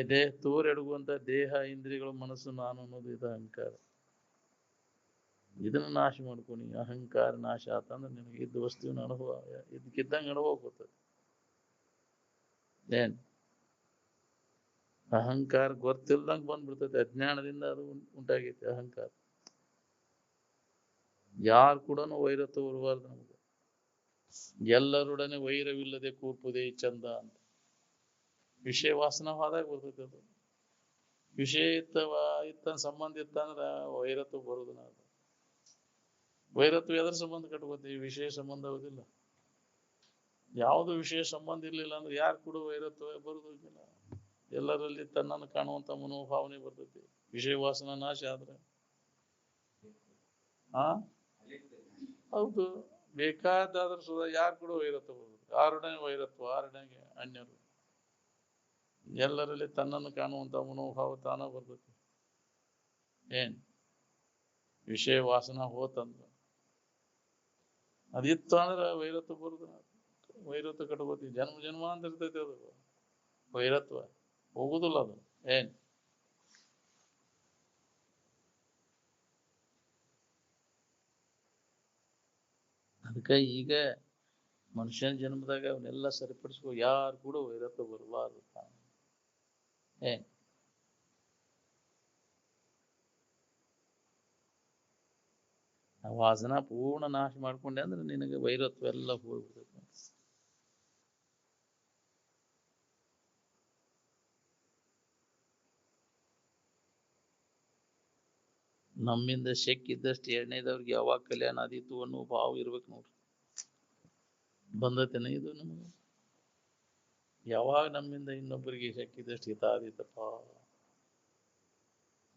Speaker 1: ದೇಹ ತೋರೆಡುವಂತ ದೇಹ, ಇಂದ್ರಿಯಗಳು, ಮನಸ್ಸು ನಾನು ಅನ್ನೋದು ಇದು ಅಹಂಕಾರ. ಇದನ್ನ ನಾಶ ಮಾಡ್ಕೊನಿ. ಅಹಂಕಾರ ನಾಶ ಆತಂದ್ರೆ ನಿನಗೆ ಇದ್ದ ವಸ್ತುವಿನ ಅನುಭವ ಇದಕ್ಕಿದ್ದಂಗೆ ಅನುಭವ ಗೊತ್ತದ. ಏನ್ ಅಹಂಕಾರ ಗೊತ್ತಿಲ್ದಂಗೆ ಬಂದ್ಬಿಡ್ತೈತೆ, ಅಜ್ಞಾನದಿಂದ ಅದು ಉಂಟಾಗೈತೆ ಅಹಂಕಾರ. ಯಾರು ಕೂಡ ವೈರತ್ವ ಬರಬಾರ್ದು ನಮಗೆ. ಎಲ್ಲರೊಡನೆ ವೈರವಿಲ್ಲದೆ ಕೂರ್ಪುದೇ ಚಂದ ಅಂತ. ವಿಷಯ ವಾಸನವಾದಾಗ ಬರ್ತೈತೆ ಅದು. ವಿಷಯ ಇತ್ತ ಸಂಬಂಧ ಇತ್ತಂದ್ರ ವೈರತ್ವ ಬರುದಿಲ್ಲ. ಅದು ವೈರತ್ವ ಎದರ ಸಂಬಂಧ ಕಟ್ಕೋತೀವಿ? ವಿಷಯ ಸಂಬಂಧ ಆಗುದಿಲ್ಲ. ಯಾವುದು ವಿಷಯ ಸಂಬಂಧ ಇರ್ಲಿಲ್ಲ ಅಂದ್ರೆ ಯಾರು ಕೂಡ ವೈರತ್ವ ಬರುದಿಲ್ಲ. ಎಲ್ಲರಲ್ಲಿ ತನ್ನನ್ನು ಕಾಣುವಂತ ಮನೋಭಾವನೆ ಬರ್ತೈತಿ. ವಿಷಯ ವಾಸನ ನಾಶ ಆದ್ರೆ ಹೌದು, ಬೇಕಾದಾದ್ರೂ ಸುಧಾ ಯಾರು ಕೂಡ ವೈರತ್ವ ಬರುದು. ಆರೊಡನೆ ವೈರತ್ವ, ಆರೊಡನೆ ಅನ್ಯರು. ಎಲ್ಲರಲ್ಲಿ ತನ್ನನ್ನು ಕಾಣುವಂತ ಮನೋಭಾವ ತಾನ ಬರ್ತೈತಿ. ಏನ್ ವಿಷಯ ವಾಸನ ಹೋತಂದ್ರ ಅದಿತ್ತು ಅಂದ್ರೆ ವೈರತ್ವ ಬರುದು. ವೈರತ್ವ ಕಟ್ಕೋತೀವಿ, ಜನ್ಮ ಜನ್ಮ ಅಂತ ಇರ್ತೈತಿ ಅದು ವೈರತ್ವ, ಹೋಗುದಿಲ್ಲ ಅದು. ಏನ್ ಅದಕ್ಕೆ ಈಗ ಮನುಷ್ಯನ ಜನ್ಮದಾಗ ಅವನ್ನೆಲ್ಲ ಸರಿಪಡಿಸ್ಕೊ. ಯಾರು ಕೂಡ ವೈರತ್ವ ಬರಬಾರದು. ಏನ್ ಆ ವಾಸನ ಪೂರ್ಣ ನಾಶ ಮಾಡ್ಕೊಂಡೆ ಅಂದ್ರೆ ನಿನಗೆ ವೈರತ್ವ ಎಲ್ಲ ಹೋಗ್ಬಿಡ್ತೈತಿ. ನಮ್ಮಿಂದ ಶಕ್ಕಿದ್ದಷ್ಟು ಎಣ್ಣೆದವ್ರಿಗೆ ಯಾವಾಗ ಕಲ್ಯಾಣ ಆದೀತು ಅನ್ನೋ ಭಾವ ಇರ್ಬೇಕು ನೋಡ್ರಿ. ಬಂದತೇನೆ ಇದು ನಮಗೆ? ಯಾವಾಗ ನಮ್ಮಿಂದ ಇನ್ನೊಬ್ಬರಿಗೆ ಶಕ್ಕಿದ್ದಷ್ಟು ಹಿತ ಆದೀತಪ್ಪ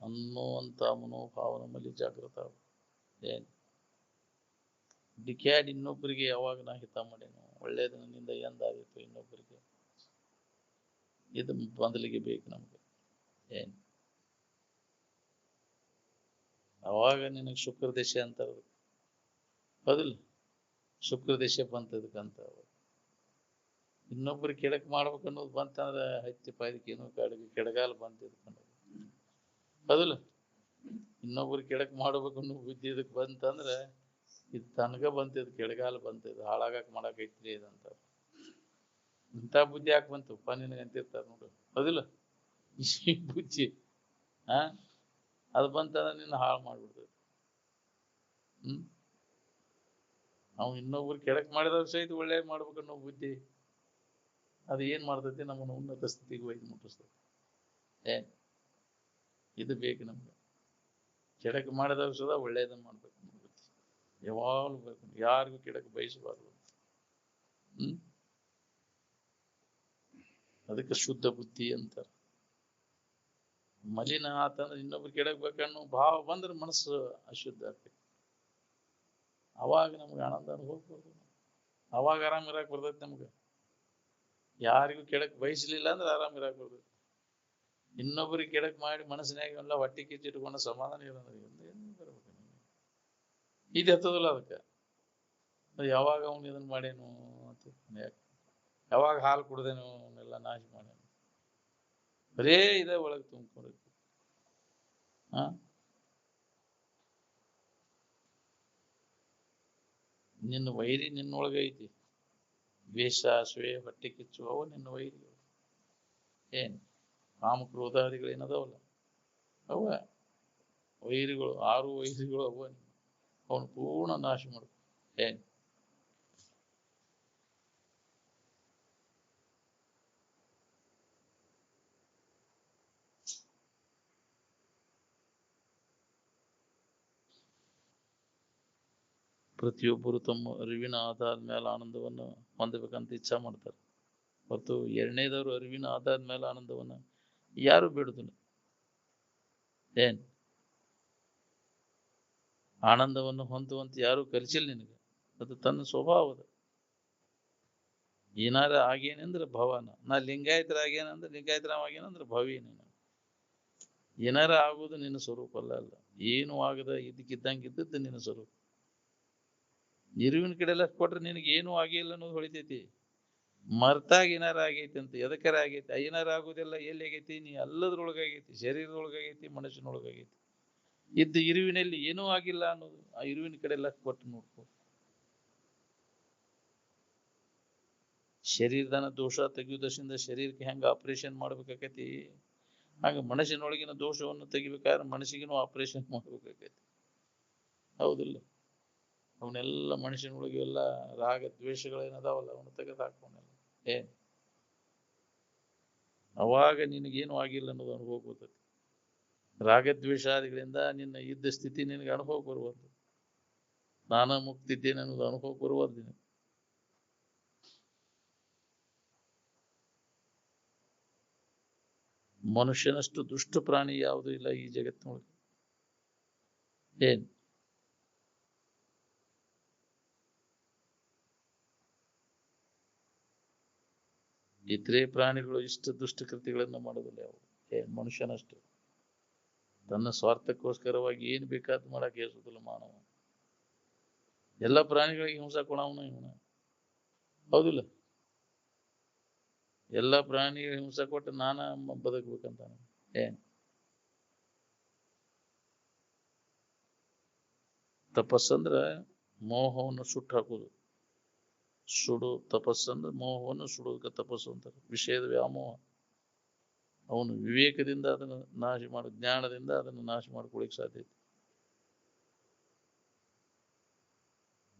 Speaker 1: ಅನ್ನುವಂತ ಮನೋಭಾವ ನಮ್ಮಲ್ಲಿ ಜಾಗೃತ ಆಗ. ಏನ್ ಡಿಕ್ಯಾಡ್ ಇನ್ನೊಬ್ಬರಿಗೆ ಯಾವಾಗ ನಾ ಹಿತ ಮಾಡೇನು, ಒಳ್ಳೇದು ನನ್ನಿಂದ ಎಂದಾದಿತ್ತು ಇನ್ನೊಬ್ಬರಿಗೆ, ಇದು ಮೊದಲಿಗೆ ಬೇಕು ನಮ್ಗೆ. ಏನ್ ಅವಾಗ ನಿನಗೆ ಶುಕ್ರ ದೇಶ ಅಂತ ಹೌದಿಲ್ಲ? ಶುಕ್ರ ದೇಶ ಬಂತದಕ್ಕಂತ ಇನ್ನೊಬ್ರು ಕೆಡಕ್ ಮಾಡ್ಬೇಕು ಅನ್ನೋದು ಬಂತಂದ್ರೆ ಹತ್ತಿ ಪಾದಕ್ಕೆ ಏನೋ ಕೆಡಗಾಲ ಬಂತಿದ್ಕಂಡ ಹೌದಿಲ್ಲ? ಇನ್ನೊಬ್ರು ಕೆಡಕ್ ಮಾಡ್ಬೇಕು ಅನ್ನೋ ಬುದ್ಧಿ ಇದಕ್ ಬಂತಂದ್ರೆ ಇದು ತನಗ ಬಂತಿದ್, ಕೆಳಗಾಲ ಬಂತಿದ್, ಹಾಳಾಗಕ್ ಮಾಡಕ್ ಐತ್ರಿ ಇದಂತ. ಇಂಥ ಬುದ್ಧಿ ಯಾಕೆ ಬಂತು ಪ ನಿನಗಂತಿರ್ತಾರ ನೋಡು, ಹೌದಿಲ್ಲ? ಈ ಬುದ್ಧಿ ಅದು ಬಂತಂದ್ರೆ ನಿನ್ನ ಹಾಳು ಮಾಡ್ಬಿಡ್ತೈತಿ. ನಾವು ಇನ್ನೊಬ್ರು ಕೆಡಕ್ ಮಾಡಿದವ್ರು ಸಹಿತ ಒಳ್ಳೆ ಮಾಡ್ಬೇಕನ್ನೋ ಬುದ್ಧಿ ಅದು ಏನ್ ಮಾಡ್ತೈತಿ, ನಮ್ಮನ್ನು ಉನ್ನತ ಸ್ಥಿತಿಗೆ ಒಯ್ದು ಮುಟ್ಟಿಸ್ತದೆ. ಏನ್ ಇದು ಬೇಕು ನಮ್ಗೆ. ಕೆಡಕ್ ಮಾಡಿದವ್ರು ಸುಧಾ ಒಳ್ಳೇದನ್ನ ಮಾಡ್ಬೇಕು. ಯಾವಾಗಲೂ ಬೇಕು, ಯಾರಿಗೂ ಕೆಡಕ್ಕೆ ಬಯಸಬಾರ್ದು. ಅದಕ್ಕೆ ಶುದ್ಧ ಬುದ್ಧಿ ಅಂತಾರೆ. ಮಲಿನ ಆತಂದ್ರೆ ಇನ್ನೊಬ್ರು ಕೆಡಕ್ಬೇಕನ್ನೋ ಭಾವ ಬಂದ್ರೆ ಮನಸ್ಸು ಅಶುದ್ಧ ಆಗ್ತೈತಿ. ಅವಾಗ ನಮ್ಗೆ ಆನಂದ ಅನುಭವ ಬರ್ತದೆ, ಅವಾಗ ಆರಾಮ್ ಇರಾಕ್ ಬರ್ತೈತಿ ನಮ್ಗೆ. ಯಾರಿಗೂ ಕೆಡಕ್ ಬಯಸಲಿಲ್ಲ ಅಂದ್ರೆ ಆರಾಮ್ ಇರಾಕ್ ಬರ್ತೈತಿ. ಇನ್ನೊಬ್ಬರಿಗೆ ಕೆಡಕ್ ಮಾಡಿ ಮನಸ್ಸಿನಾಗ ಎಲ್ಲ ಹೊಟ್ಟೆ ಕಿಚ್ಚಿಟ್ಕೊಂಡು ಸಮಾಧಾನ ಇರೋದ್ರೆ ಏನು ಬರ್ಬೇಕು ಇದು ಎತ್ತದಲ್ಲ. ಅದಕ್ಕೆ ಯಾವಾಗ ಅವನು ಇದನ್ನ ಮಾಡೇನು ಅಂತ, ಯಾವಾಗ ಹಾಲು ಕುಡ್ದೇನು ಅವನ್ನೆಲ್ಲ ನಾಶ ಮಾಡ್ಯಾನು, ಬರೇ ಇದೇ ಒಳಗೆ ತುಂಬಿಕೊಂಡಿರ್ತೀವಿ. ನಿನ್ನ ವೈರಿ ನಿನ್ನೊಳಗೆ ಐತಿ. ದ್ವೇಷ, ಅಸೂಯೆ, ಹೊಟ್ಟೆ ಕಿಚ್ಚು ಅವು ನಿನ್ನ ವೈರಿಗಳು. ಏನ್ ಕಾಮಕ್ರೋಧಾದಿಗಳು ಏನದವಲ್ಲ ಅವ ವೈರಿಗಳು, 6 ವೈರಿಗಳು ಅವ. ಅವನು ಪೂರ್ಣ ನಾಶ ಮಾಡ್ಕೊ. ಏನ್ ಪ್ರತಿಯೊಬ್ಬರು ತಮ್ಮ ಅರಿವಿನ ಆಧಾರದ ಮೇಲೆ ಆನಂದವನ್ನು ಹೊಂದಬೇಕಂತ ಇಚ್ಛಾ ಮಾಡ್ತಾರೆ ಮತ್ತು ಎರಡನೇದವರು ಅರಿವಿನ ಆಧಾರದ ಮೇಲೆ ಆನಂದವನ್ನ ಯಾರು ಬಿಡುದಿಲ್ಲ. ಏನ್ ಆನಂದವನ್ನು ಹೊಂದುವಂತ ಯಾರು ಕಲಿಸಿಲ್ಲ ನಿನಗೆ, ಅದು ತನ್ನ ಸ್ವಭಾವದ. ಏನಾರ ಆಗೇನಂದ್ರೆ ಭವನ, ನಾ ಲಿಂಗಾಯತರ ಆಗೇನಂದ್ರೆ ಲಿಂಗಾಯತರಾಗೇನಂದ್ರೆ ಭವಿ. ನೀನು ಏನಾರ ಆಗುವುದು ನಿನ್ನ ಸ್ವರೂಪ ಅಲ್ಲ. ಏನು ಆಗದ ಇದಕ್ಕಿದ್ದಂಗೆ ಇದ್ದದ್ದು ನಿನ್ನ ಸ್ವರೂಪ. ಇರುವಿನ ಕಡೆ ಎಲ್ಲ ಕೊಟ್ರೆ ನಿನಗೆ ಏನೂ ಆಗಿಲ್ಲ ಅನ್ನೋದು ಹೊಳಿತೈತಿ. ಮರ್ತಾಗ ಏನಾರ ಆಗೈತಿ ಅಂತ, ಎದಕ್ಕಾರ ಆಗೈತಿ, ಏನಾರ ಆಗುದಿಲ್ಲ. ಎಲ್ಲಿ ಆಗೈತಿ? ನೀ ಎಲ್ಲದ್ರೊಳಗಾಗೈತಿ, ಶರೀರದೊಳಗಾಗೈತಿ, ಮನಸ್ಸಿನೊಳಗಾಗೈತಿ. ಇದ್ದ ಇರುವಿನಲ್ಲಿ ಏನೂ ಆಗಿಲ್ಲ ಅನ್ನೋದು ಆ ಇರುವಿನ ಕಡೆ ಎಲ್ಲ ಕೊಟ್ಟು ನೋಡ್ಕೊ. ಶರೀರದನ ದೋಷ ತೆಗೆಯುವುದರಿಂದ ಶರೀರಕ್ಕೆ ಹೆಂಗ ಆಪರೇಷನ್ ಮಾಡ್ಬೇಕಾಕೈತಿ, ಹಂಗ ಮನಸ್ಸಿನೊಳಗಿನ ದೋಷವನ್ನು ತೆಗಿಬೇಕಾದ್ರೆ ಮನಸ್ಸಿಗೂ ಆಪರೇಷನ್ ಮಾಡ್ಬೇಕಾಕೈತಿ. ಹೌದಿಲ್ಲ? ಅವನ್ನೆಲ್ಲ ಮನುಷ್ಯನೊಳಗೆ ಎಲ್ಲ ರಾಗ ದ್ವೇಷಗಳೇನದಾವಲ್ಲ ಅವನು ತೆಗೆದು ಹಾಕೋನೆಲ್ಲ. ಏನ್ ಅವಾಗ ನಿನಗೇನು ಆಗಿಲ್ಲ ಅನ್ನೋದು ಅನುಭವ ಬರ್ತೈತಿ. ರಾಗದ್ವೇಷಾದಿಗಳಿಂದ ನಿನ್ನ ಇದ್ದ ಸ್ಥಿತಿ ನಿನಗೆ ಅನುಭವ ಬರುವುದು. ನಾನು ಮುಕ್ತಿದ್ದೇನೆ ಅನ್ನೋದು ಅನುಭವ ಬರುವುದು ನಿನಗೆ. ಮನುಷ್ಯನಷ್ಟು ದುಷ್ಟ ಪ್ರಾಣಿ ಯಾವುದೂ ಇಲ್ಲ ಈ ಜಗತ್ತಿನೊಳಗೆ. ಏನ್ ಇತರೆ ಪ್ರಾಣಿಗಳು ಇಷ್ಟು ದುಷ್ಟಕೃತ್ಯಗಳನ್ನು ಮಾಡೋದಿಲ್ಲ ಯಾವ. ಏನ್ ಮನುಷ್ಯನಷ್ಟು ತನ್ನ ಸ್ವಾರ್ಥಕ್ಕೋಸ್ಕರವಾಗಿ ಏನ್ ಬೇಕಾದ್ ಮಾಡಕ್ ಹೇಸುದಿಲ್ಲ ಮಾನವ. ಎಲ್ಲ ಪ್ರಾಣಿಗಳಿಗೆ ಹಿಂಸಾ ಕೊಡವನ ಇವನ. ಹೌದಿಲ್ಲ? ಎಲ್ಲ ಪ್ರಾಣಿಗಳಿಗೆ ಹಿಂಸೆ ಕೊಟ್ಟು ನಾನ ಬದುಕ್ಬೇಕಂತ. ಏನ್ ತಪಸ್ಸಂದ್ರ ಮೋಹವನ್ನು ಸುಟ್ಟು ಹಾಕುದು. ತಪಸ್ಸಂದ್ರೆ ಮೋಹವನ್ನು ಸುಡೋದಕ್ಕೆ ತಪಸ್ಸು ಅಂತಾರೆ. ವಿಷಯದ ವ್ಯಾಮೋಹ. ಅವನು ವಿವೇಕದಿಂದ ಅದನ್ನು ನಾಶ ಮಾಡ, ಜ್ಞಾನದಿಂದ ಅದನ್ನು ನಾಶ ಮಾಡ್ಕೊಳಿಕ್ ಸಾಧ್ಯ ಐತಿ.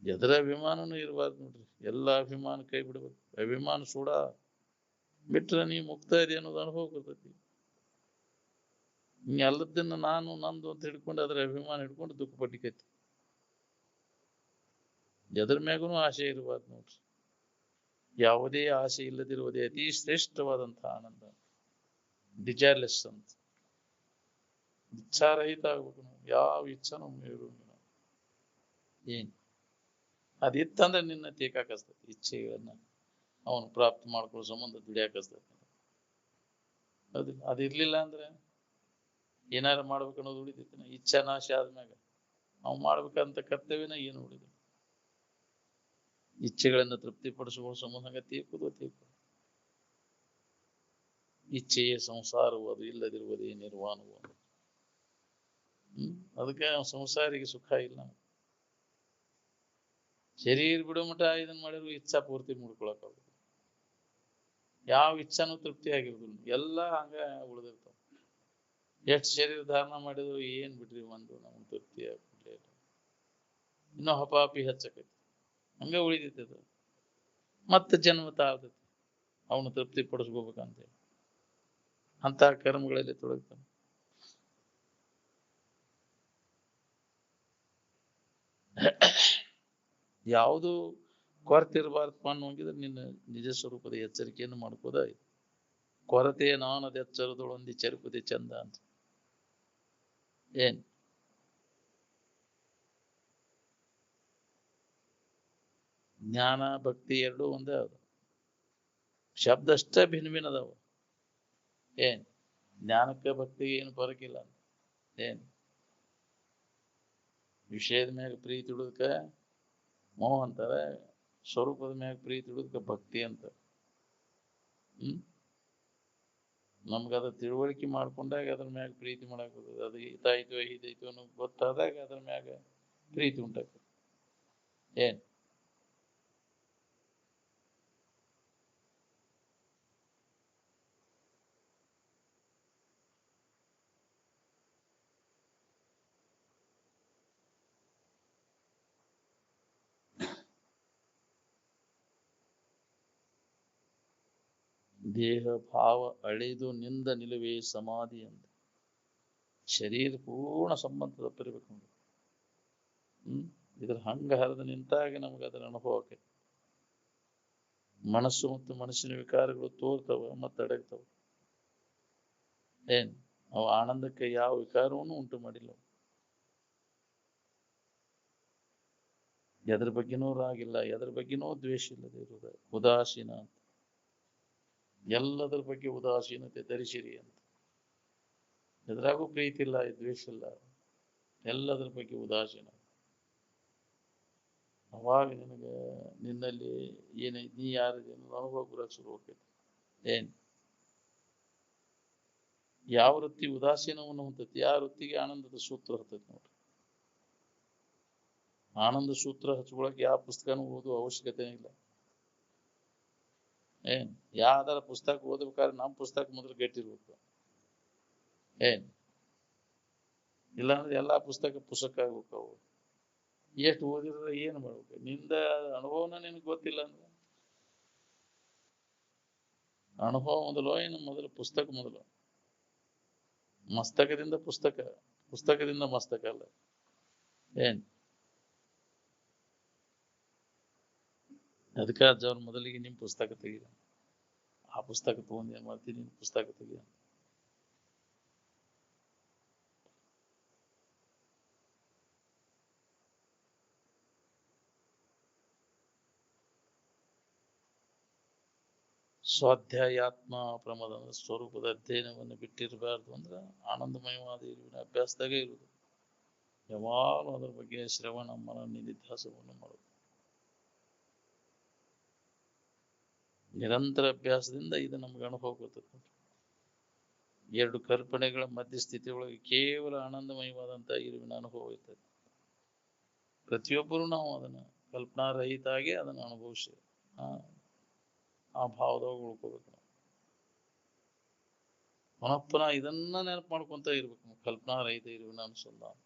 Speaker 1: ಎದರ ಅಭಿಮಾನನೂ ಇರಬಾರ್ದು ನೋಡ್ರಿ. ಎಲ್ಲ ಅಭಿಮಾನ ಕೈ ಬಿಡ್ಬೇಕು. ಅಭಿಮಾನ ಸುಡ ಬಿಟ್ರೆ ನೀ ಮುಕ್ತ ಇದೆ ಅನ್ನೋದು ಅನುಭವ ಬರ್ತೈತಿ. ನೀ ಎಲ್ಲದನ್ನ ನಾನು ನಂದು ಅಂತ ಹಿಡ್ಕೊಂಡು ಅದರ ಅಭಿಮಾನ ಹಿಡ್ಕೊಂಡು ದುಃಖ ಪಟ್ಟಿಕೈತಿ. ಎದ್ರ ಮ್ಯಾಗೂ ಆಸೆ ಇರಬಾರ್ದು ನೋಡ್ರಿ. ಯಾವುದೇ ಆಸೆ ಇಲ್ಲದಿರುವುದೇ ಅತಿ ಶ್ರೇಷ್ಠವಾದಂತಹ ಆನಂದ. ಡಿಜೈರ್ಲೆಸ್ ಅಂತ, ಇಚ್ಛಾರಹಿತ ಆಗ್ಬೇಕು ನಾವು. ಯಾವ ಇಚ್ಛಾನು ಇರುವುದಿಲ್ಲ. ಏನ್ ಅದಿತ್ತಂದ್ರೆ ನಿನ್ನ ತೇಕಾಕಸ್ತೈತಿ. ಇಚ್ಛೆಗಳನ್ನ ಅವನು ಪ್ರಾಪ್ತಿ ಮಾಡ್ಕೊಳ್ಳೋ ಸಂಬಂಧ ದುಡಿಯಾಕಸ್ತೈತಿ. ಹೌದಿಲ್ಲ? ಅದಿರ್ಲಿಲ್ಲ ಅಂದ್ರೆ ಏನಾರ ಮಾಡ್ಬೇಕನ್ನೋದು ಉಳಿತೈತಿ. ಇಚ್ಛಾ ನಾಶ ಆದ್ಮ್ಯಾಗ ನಾವು ಮಾಡ್ಬೇಕಂತ ಕರ್ತವ್ಯನ ಏನು ಉಳಿದಿಲ್ಲ. ಇಚ್ಛೆಗಳನ್ನು ತೃಪ್ತಿಪಡಿಸುವ ಸಂಬಂಧ ತೇಕುದು. ಇಚ್ಛೆಯೇ ಸಂಸಾರವು, ಅದು ಇಲ್ಲದಿರುವುದೇ ನಿರ್ವಾಣವು. ಅದಕ್ಕೆ ಸಂಸಾರಿಗೆ ಸುಖ ಇಲ್ಲ. ಶರೀರ ಬಿಡೋ ಮಠ ಇದನ್ನ ಮಾಡಿದ್ರು ಇಚ್ಛಾ ಪೂರ್ತಿ ಮುಡ್ಕೊಳಕ್ ಆಗುದು. ಯಾವ ಇಚ್ಛಾನು ತೃಪ್ತಿ ಆಗಿರುದಿಲ್ಲ. ಎಲ್ಲ ಹಂಗ ಉಳಿದಿರ್ತಾವ. ಎಷ್ಟು ಶರೀರ ಧಾರಣ ಮಾಡಿದ್ರು ಏನ್ ಬಿಡ್ರಿ, ಒಂದು ನಮ್ಗೆ ತೃಪ್ತಿ ಆಗ್ಬಿಡ್ಲಿ. ಇನ್ನೂ ಹಪಾಪಿ ಹಚ್ಚಕೈತಿ, ಹಂಗ ಉಳಿದೈತಿ. ಮತ್ತೆ ಜನ್ಮ ತಾಳ್ತೈತಿ ಅವನು ತೃಪ್ತಿ ಪಡಿಸ್ಕೋಬೇಕಂತೇಳಿ. ಅಂತ ಕರ್ಮಗಳಲ್ಲಿ ತೊಡಗ್ತಾನೆ. ಯಾವುದು ಕೊರತೆ ಇರಬಾರ್ದಪ್ಪ ಅನ್ನೋಂಗಿದ್ರೆ ನಿನ್ನ ನಿಜ ಸ್ವರೂಪದ ಎಚ್ಚರಿಕೆಯನ್ನು ಮಾಡ್ಕೋದಾಯ್ತು. ಕೊರತೆ ನಾನದ ಎಚ್ಚರದೊಳೊಂದಿ ಚರುಪದೆ ಚಂದ ಅಂತ. ಏನ್ ಜ್ಞಾನ ಭಕ್ತಿ ಎರಡೂ ಒಂದೇ ಅದ, ಶಬ್ದ ಅಷ್ಟೇ ಭಿನ್ನ ಭಿನ್ನ ಅದಾವ. ಏನ್ ಜ್ಞಾನಕ್ಕೆ ಭಕ್ತಿಗೆ ಏನು ಬರಕಿಲ್ಲ ಅಂತ. ಏನ್ ವಿಷಯದ ಮ್ಯಾಗ ಪ್ರೀತಿ ಇಡುದಕ್ಕ ಮೋಹ ಅಂತಾರೆ, ಸ್ವರೂಪದ ಮ್ಯಾಗ ಪ್ರೀತಿ ಇಡುದಕ್ಕ ಭಕ್ತಿ ಅಂತ. ನಮ್ಗದ ತಿಳುವಳಿಕೆ ಮಾಡ್ಕೊಂಡಾಗ ಅದ್ರ ಮ್ಯಾಗ ಪ್ರೀತಿ ಮಾಡಕ್ ಬರ್ತದೆ. ಅದು ಇದಾಯ್ತು ಇದಾಯ್ತು ಅನ್ನೋ ಗೊತ್ತಾದಾಗ ಅದ್ರ ಮ್ಯಾಗ ಪ್ರೀತಿ ಉಂಟಾಗ್ತದೆ. ಏನ್ ದೇಹ ಭಾವ ಅಳಿದು ನಿಂದ ನಿಲುವೇ ಸಮಾಧಿ ಅಂತ. ಶರೀರ ಪೂರ್ಣ ಸಂಬಂಧ ತಪ್ಪಿರ್ಬೇಕು ನಮ್ಗೆ. ಇದ್ರ ಹಂಗ ಹರಿದು ನಿಂತಾಗ ನಮ್ಗೆ ಅದರ ಅನುಭವ ಆಕೈತಿ. ಮನಸ್ಸು ಮತ್ತು ಮನಸ್ಸಿನ ವಿಕಾರಗಳು ತೋರ್ತವ ಮತ್ತು ಅಡಗ್ತವ. ಏನ್ ಅವ ಆನಂದಕ್ಕೆ ಯಾವ ವಿಕಾರವನ್ನು ಉಂಟು ಮಾಡಿಲ್ಲ. ಎದ್ರ ಬಗ್ಗೆನೂ ರಾಗಿಲ್ಲ, ಎದ್ರ ಬಗ್ಗೆನೂ ದ್ವೇಷ ಇಲ್ಲದೆ ಇರುವುದು ಉದಾಸೀನ ಅಂತ. ಎಲ್ಲದರ ಬಗ್ಗೆ ಉದಾಸೀನತೆ ಧರಿಸಿರಿ ಅಂತ. ಎದ್ರಾಗೂ ಪ್ರೀತಿ ಇಲ್ಲ, ದ್ವೇಷ ಇಲ್ಲ, ಎಲ್ಲದರ ಬಗ್ಗೆ ಉದಾಸೀನ. ಅವಾಗ ನಿನಗೆ ನಿನ್ನಲ್ಲಿ ಏನೈತಿ, ನೀ ಯಾರಿದೆ ಅನುಭವ ಬರಕ್ ಶುರು ಹೋಗ್ತೈತಿ. ಏನ್ ಯಾವ ವೃತ್ತಿ ಉದಾಸೀನವನ್ನು ಹೊಂದತಿ, ಯಾವ ವೃತ್ತಿಗೆ ಆನಂದದ ಸೂತ್ರ ಹತ್ತೈತಿ ನೋಡ್ರಿ. ಆನಂದ ಸೂತ್ರ ಹಚ್ಕೊಳಕ್ ಯಾವ ಪುಸ್ತಕನೂ ಓದುವ ಅವಶ್ಯಕತೆ ಇಲ್ಲ. ಏನ್ ಯಾವ್ದಾರ ಪುಸ್ತಕ ಓದ್ಬೇಕಾದ್ರೆ ನಮ್ಮ ಪುಸ್ತಕ ಮೊದಲು ಗಟ್ಟಿರ್ಬೇಕು. ಏನ್ ಇಲ್ಲಾಂದ್ರೆ ಎಲ್ಲಾ ಪುಸ್ತಕ ಆಗ್ಬೇಕು. ಅವು ಎಷ್ಟು ಓದಿದ್ರೆ ಏನ್ ಮಾಡ್ಬೇಕು? ನಿಂದ ಅನುಭವನ ನಿನ್ಗೆ ಗೊತ್ತಿಲ್ಲ ಅಂದ್ರೆ ಅನುಭವ ಮೊದಲು ಏನು ಮೊದಲು ಪುಸ್ತಕ ಮೊದಲು. ಮಸ್ತಕದಿಂದ ಪುಸ್ತಕ, ಪುಸ್ತಕದಿಂದ ಮಸ್ತಕ ಅಲ್ಲ. ಏನ್ ಅದಕ್ಕೆ ಅಜ್ಜವ್ರ ಮೊದಲಿಗೆ ನಿಮ್ ಪುಸ್ತಕ ತೆಗೀರ, ಆ ಪುಸ್ತಕ ತಗೊಂಡ್ ಏನ್ ಮಾಡ್ತೀನಿ, ನಿಮ್ ಪುಸ್ತಕ ತೆಗೀರ. ಸ್ವಾಧ್ಯಾಯಾತ್ಮ ಪ್ರಮದ ಸ್ವರೂಪದ ಅಧ್ಯಯನವನ್ನು ಬಿಟ್ಟಿರಬಾರ್ದು ಅಂದ್ರೆ ಆನಂದಮಯವಾದ ಇರುವಿನ ಅಭ್ಯಾಸದಾಗೆ ಇರುವುದು. ಯಾವಾಗಲೂ ಅದರ ಬಗ್ಗೆ ಶ್ರವಣ ಮನನ ನಿಧಿಧ್ಯಾಸವನ್ನು ಮಾಡುವುದು. ನಿರಂತರ ಅಭ್ಯಾಸದಿಂದ ಇದು ನಮ್ಗೆ ಅನುಭವ ಗೊತ್ತದೆ. ಎರಡು ಕಲ್ಪನೆಗಳ ಮಧ್ಯಸ್ಥಿತಿ ಒಳಗೆ ಕೇವಲ ಆನಂದಮಯವಾದಂತ ಇರುವಿನ ಅನುಭವ ಇರ್ತದೆ. ಪ್ರತಿಯೊಬ್ಬರು ನಾವು ಅದನ್ನ ಕಲ್ಪನಾರಹಿತಾಗಿ ಅದನ್ನು ಅನುಭವಿಸಿ ಆ ಭಾವದೊಳಗೆ ಉಳ್ಕೋಬೇಕು. ನಾವು ಪುನಃ ಇದನ್ನ ನೆನಪು ಮಾಡ್ಕೊಂತ ಇರ್ಬೇಕು. ಕಲ್ಪನಾರಹಿತ ಇರುವಿನ ಅನುಸಂಧಾನ.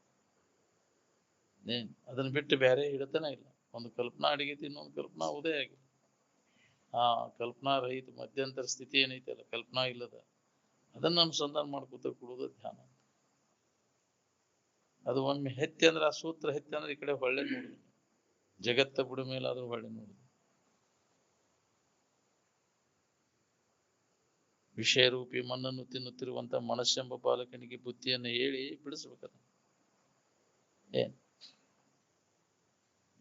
Speaker 1: ಅದನ್ನ ಬಿಟ್ಟು ಬೇರೆ ಹಿಡತನೇ ಇಲ್ಲ. ಒಂದು ಕಲ್ಪನಾ ಅಡಿಗೈತಿ, ಇನ್ನೊಂದು ಕಲ್ಪನಾ ಉದಯ ಆಗಿದೆ. ಆ ಕಲ್ಪನಾ ರಹಿತ ಮಧ್ಯಂತರ ಸ್ಥಿತಿ ಏನೈತಲ್ಲ, ಕಲ್ಪನಾ ಇಲ್ಲದ, ಅದನ್ನ ಅನುಸಂಧಾನ ಮಾಡ್ಕೊತ ಕೊಡುವುದು ಧ್ಯಾನ. ಅದು ಒಮ್ಮೆ ಹೆತ್ತಿ ಅಂದ್ರೆ ಆ ಸೂತ್ರ ಹೆತ್ತಿ ಅಂದ್ರೆ ಈ ಕಡೆ ಹೊಳ್ಳೆ ನೋಡುದು, ಜಗತ್ತ ಬುಡ ಮೇಲಾದ್ರೂ ಹೊಳ್ಳೆ ನೋಡುದು. ವಿಷಯ ರೂಪಿ ಮಣ್ಣನ್ನು ತಿನ್ನುತ್ತಿರುವಂತ ಮನಸ್ಸೆಂಬ ಬಾಲಕನಿಗೆ ಬುದ್ಧಿಯನ್ನು ಹೇಳಿ ಬಿಡಿಸ್ಬೇಕದ. ಏನ್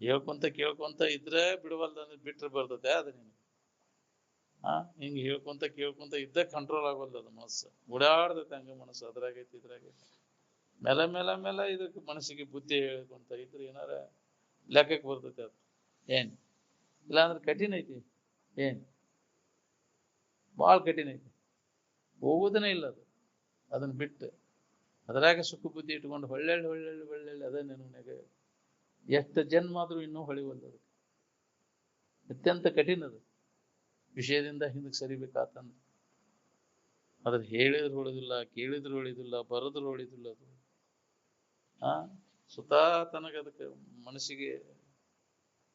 Speaker 1: ಹೇಳ್ಕೊಂತ ಕೇಳ್ಕೊಂತ ಇದ್ರೆ ಬಿಡುವಲ್ದ ಅಂದ್ರೆ ಬಿಟ್ರೆ ಬರ್ತದೆ ಅದ ನೀನು. ಹಿಂಗ ಹೇಳ್ಕೊಂತ ಕೇಳ್ಕೊಂತ ಇದ್ದ ಕಂಟ್ರೋಲ್ ಆಗೋಲ್ದ ಅದು ಮನಸ್ಸು, ಓಡಾಡ್ದೈತೆ ಹಂಗ ಮನಸ್ಸು. ಅದ್ರಾಗೈತಿ ಇದ್ರಾಗೈತಿ ಮೇಲೆ ಮೇಲೆ ಮೇಲೆ ಇದಕ್ಕೆ ಮನಸ್ಸಿಗೆ ಬುದ್ಧಿ ಹೇಳ್ಕೊಂತ ಇದ್ರೆ ಏನಾರ ಲೆಕ್ಕಕ್ಕೆ ಬರ್ತೈತೆ ಅದು. ಏನ್ ಇಲ್ಲಾಂದ್ರೆ ಕಠಿಣ ಐತಿ. ಏನ್ ಭಾಳ ಕಠಿಣ ಐತಿ, ಹೋಗುದನೇ ಇಲ್ಲ ಅದು. ಅದನ್ನ ಬಿಟ್ಟು ಅದ್ರಾಗ ಸುಖ ಬುದ್ಧಿ ಇಟ್ಕೊಂಡು ಒಳ್ಳೆಳ್ಳಿ ಒಳ್ಳೆಳ್ಳಿ ಒಳ್ಳೆಳ್ಳಿ ಅದೇ ನೆನಪಿನಾಗ ಎಷ್ಟು ಜನ್ಮ ಆದ್ರೂ ಇನ್ನೂ ಹೊಳಿವಲ್ಲ. ಅದು ಅತ್ಯಂತ ಕಠಿಣ. ಅದು ವಿಷಯದಿಂದ ಹಿಂದಕ್ಕೆ ಸರಿಬೇಕಾತಂದ್ರೆ ಅದ್ರ ಹೇಳಿದ್ರು ಹೊಳಿದಿಲ್ಲ, ಕೇಳಿದ್ರು ಹೊಳಿದಿಲ್ಲ, ಬರದ್ರು ಹೊಳಿದಿಲ್ಲ. ಅದು ಸುತಾ ತನಗೆ ಅದಕ್ಕೆ ಮನಸ್ಸಿಗೆ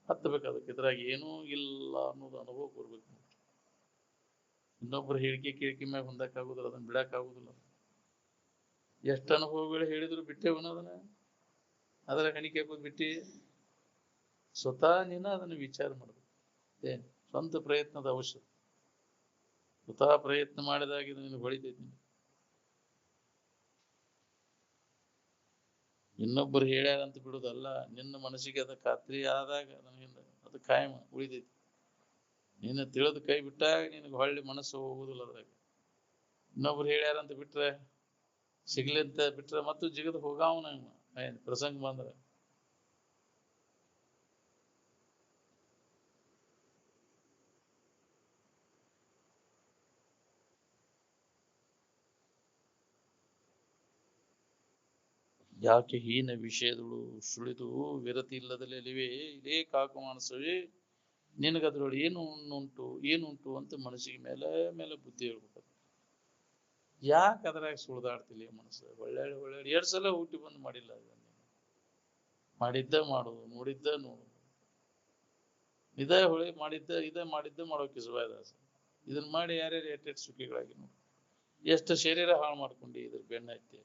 Speaker 1: ಹತ್ತಬೇಕು. ಅದಕ್ಕೆ ಇದ್ರಾಗ ಏನೂ ಇಲ್ಲ ಅನ್ನೋದು ಅನುಭವ ಬರ್ಬೇಕು. ಇನ್ನೊಬ್ಬರು ಹೇಳಿಕೆ ಕೇಳಿಕೆ ಮ್ಯಾಗ ಹೊಂದಕ್ಕಾಗುದಿಲ್ಲ, ಅದನ್ನ ಬಿಡಕ್ಕಾಗುದಿಲ್ಲ. ಎಷ್ಟು ಅನುಭವಗಳು ಹೇಳಿದ್ರು ಬಿಟ್ಟೇವನ ಅದನ್ನ, ಅದರ ಕಣಿಕೆ ಹಾಕೋದು ಬಿಟ್ಟಿ. ಸ್ವತಃ ನೀನು ಅದನ್ನು ವಿಚಾರ ಮಾಡಬೇಕು. ಏನ್ ಸ್ವಂತ ಪ್ರಯತ್ನದ ಅವಶ್ಯಕ. ಸ್ವತಃ ಪ್ರಯತ್ನ ಮಾಡಿದಾಗ ಇದು ನಿನಗೆ ಹೊಳಿತೈತಿ. ಇನ್ನೊಬ್ಬರು ಹೇಳ್ಯಾರಂತ ಬಿಡುದಲ್ಲ, ನಿನ್ನ ಮನಸ್ಸಿಗೆ ಅದ ಖಾತ್ರಿ ಆದಾಗ ನನಗಿಂದ ಅದು ಕಾಯಂ ಉಳಿದೈತಿ. ನಿನ್ನ ತಿಳಿದು ಕೈ ಬಿಟ್ಟಾಗ ನಿನಗೆ ಹೊಳ್ಳಿ ಮನಸ್ಸು ಹೋಗುದಿಲ್ಲ ಅದ್ರಾಗ. ಇನ್ನೊಬ್ರು ಹೇಳ್ಯಾರಂತ ಬಿಟ್ರೆ, ಸಿಗ್ಲಿ ಅಂತ ಬಿಟ್ರೆ ಮತ್ತು ಜಿಗದ್ ಹೋಗಾವನ ಏನ್ ಪ್ರಸಂಗ ಬಂದ್ರ. ಯಾಕೆ ಹೀನ ವಿಷಯದಳು ಸುಳಿದು ವಿರತಿ ಇಲ್ಲದಲ್ಲಿವೆ, ಇದೇ ಕಾಕು ಮಾನಸವೇ ನಿನಗದ್ರೊಳಗೆ ಏನುಂಟು ಅಂತ ಮನಸ್ಸಿಗೆ ಮೇಲೆ ಮೇಲೆ ಬುದ್ಧಿ ಹೇಳ್ಬೇಕು. ಯಾಕೆ ಅದ್ರಾಗ ಸುಳ್ದಾಡ್ತಿಲ್ಲ ಮನಸ್ಸು? ಒಳ್ಳೆ 2 ಸಲ ಹುಟ್ಟಿ ಬಂದು ಮಾಡಿಲ್ಲ. ಮಾಡಿದ್ದ ಮಾಡೋದು, ನೋಡಿದ್ದ ನೋಡುದು, ಇದೇ ಮಾಡಿದ್ದ ಮಾಡೋಕೆ ಸುಭಾಯದಾಸ. ಇದನ್ನ ಮಾಡಿ ಯಾರ್ಯಾರು ಎಟ್ಟೆಟ್ಟು ಸುಖಿಗಳಾಗಿ ನೋಡಿ. ಎಷ್ಟು ಶರೀರ ಹಾಳು ಮಾಡ್ಕೊಂಡು ಇದ್ರ ಬೆನ್ನ ಐತೆ.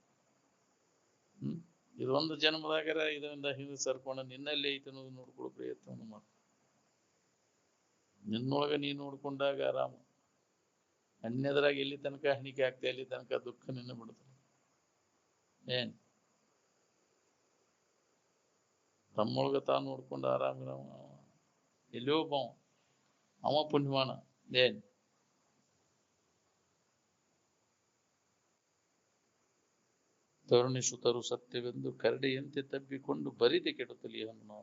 Speaker 1: ಇದೊಂದು ಜನ್ಮದಾಗರ ಇದರಿಂದ ಹಿಂದೆ ಸರ್ಕೊಂಡು ನಿನ್ನಲ್ಲಿ ಐತೆ ಅನ್ನೋದು ನೋಡ್ಕೊಳ್ಳೋ ಪ್ರಯತ್ನವನ್ನು ಮಾಡ. ನಿನ್ನೊಳಗ ನೀನು ನೋಡ್ಕೊಂಡಾಗ ಆರಾಮ. ಅನ್ಯದ್ರಾಗ ಎಲ್ಲಿ ತನಕ ಹಣಿಕೆ ಆಗ್ತಾ ಅಲ್ಲಿ ತನಕ ದುಃಖ ನಿನ್ನ ಬಿಡುತ್ತದೆ. ಏನ್ ತಮ್ಮೊಳಗ ತಾನು ನೋಡ್ಕೊಂಡು ಆರಾಮಿರವ ಎಲ್ಲಿಯೋ ಬಾವ ಅವ ಪುಣ್ಯಮಾನ. ಏನ್ ತರುಣಿಸುತ್ತರು ಸತ್ಯವೆಂದು ಕರಡಿಯಂತೆ ತಬ್ಬಿಕೊಂಡು ಬರಿದೆ ಕೆಡುತ್ತಲಿ ಹಣ್ಣು.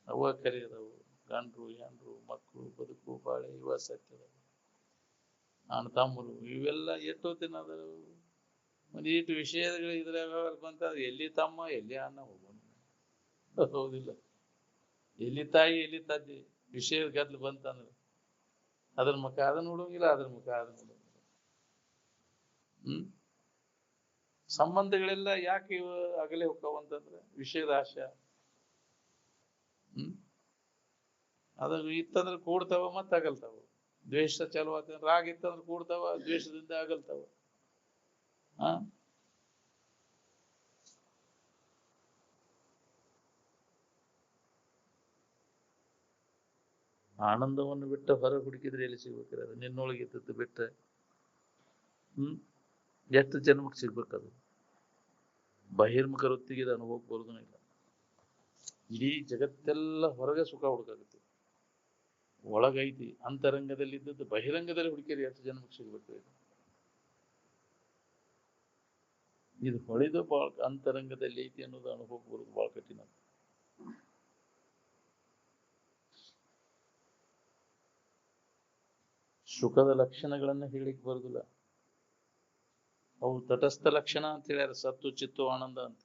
Speaker 1: ಅವ ಕರೆಯದವು ಗಂಡ್ರು ಹೆಂಡ್ರು ಮಕ್ಕಳು ಬದುಕು ಬಾಳೆ ಇವ ಸತ್ಯದ ಅಣ್ಣ ತಮ್ಮರು ಇವೆಲ್ಲ ಎಷ್ಟೋತಿನದ ಒಂದೀಟು ವಿಷಯಗಳು ಇದ್ರಾಗ ಬಂತ. ಎಲ್ಲಿ ತಮ್ಮ ಎಲ್ಲಿ ಅಣ್ಣ ಹೋಗೋಣ ಹೌದಿಲ್ಲ. ಎಲ್ಲಿ ತಾಯಿ ಎಲ್ಲಿ ತಂದೆ ವಿಷಯದ ಗದ್ಲು ಬಂತಂದ್ರೆ ಅದ್ರ ಮುಖ ಅದನ್ನ ನೋಡೋಂಗಿಲ್ಲ, ಅದ್ರ ಮುಖ ಅದನ್ನ ನೋಡೋಂಗಿಲ್ಲ. ಸಂಬಂಧಗಳೆಲ್ಲ ಯಾಕೆ ಇವ ಅಗಲೆ ಹೋಗ್ತಾವಂತಂದ್ರೆ ವಿಷಯದ ಆಶೆ. ಅದ್ರ ಇತ್ತಂದ್ರೆ ಕೂಡ್ತಾವ ಮತ್ತೆ ಅಗಲ್ತಾವ. ದ್ವೇಷ ಚಲೋ ಆತ, ರಾಗ ಇತ್ತಂದ್ರೆ ಕೂಡ್ತಾವ, ದ್ವೇಷದಿಂದ ಅಗಲ್ತಾವ. ಆನಂದವನ್ನು ಬಿಟ್ಟ ಹೊರ ಹುಡುಕಿದ್ರೆ ಎಲ್ಲಿ ಸಿಗ್ಬೇಕ್ರಿ? ಅದು ನಿನ್ನೊಳಗಿದ್ದದ್ದು ಬಿಟ್ಟ ಎಷ್ಟು ಜನ್ಮಕ್ಕೆ ಸಿಗ್ಬೇಕದು? ಬಹಿರ್ಮುಖ ವೃತ್ತಿಗೆ ಇದು ಅನುಭವಕ್ಕೆ ಬರೋದೂ ಇಲ್ಲ. ಇಡೀ ಜಗತ್ತೆಲ್ಲ ಹೊರಗೆ ಸುಖ ಹುಡುಕಾಗುತ್ತೆ, ಒಳಗೈತಿ ಅಂತರಂಗದಲ್ಲಿ ಇದ್ದದ್ದು ಬಹಿರಂಗದಲ್ಲಿ ಹುಡುಕಿರಿ ಎಷ್ಟು ಜನ್ಮಕ್ಕೆ ಸಿಗ್ಬೇಕು? ಇದು ಹೊಳೆದು ಬಾಳ್ ಅಂತರಂಗದಲ್ಲಿ ಐತಿ ಅನ್ನೋದು ಅನುಭವಕ್ಕೆ ಬರೋದು ಬಹಳ ಕಠಿಣ. ಸುಖದ ಲಕ್ಷಣಗಳನ್ನ ಹೇಳಿಕ್ ಬರುದಿಲ್ಲ. ಅವು ತಟಸ್ಥ ಲಕ್ಷಣ ಅಂತ ಹೇಳ್ಯಾರ, ಸತ್ತು ಚಿತ್ತು ಆನಂದ ಅಂತ.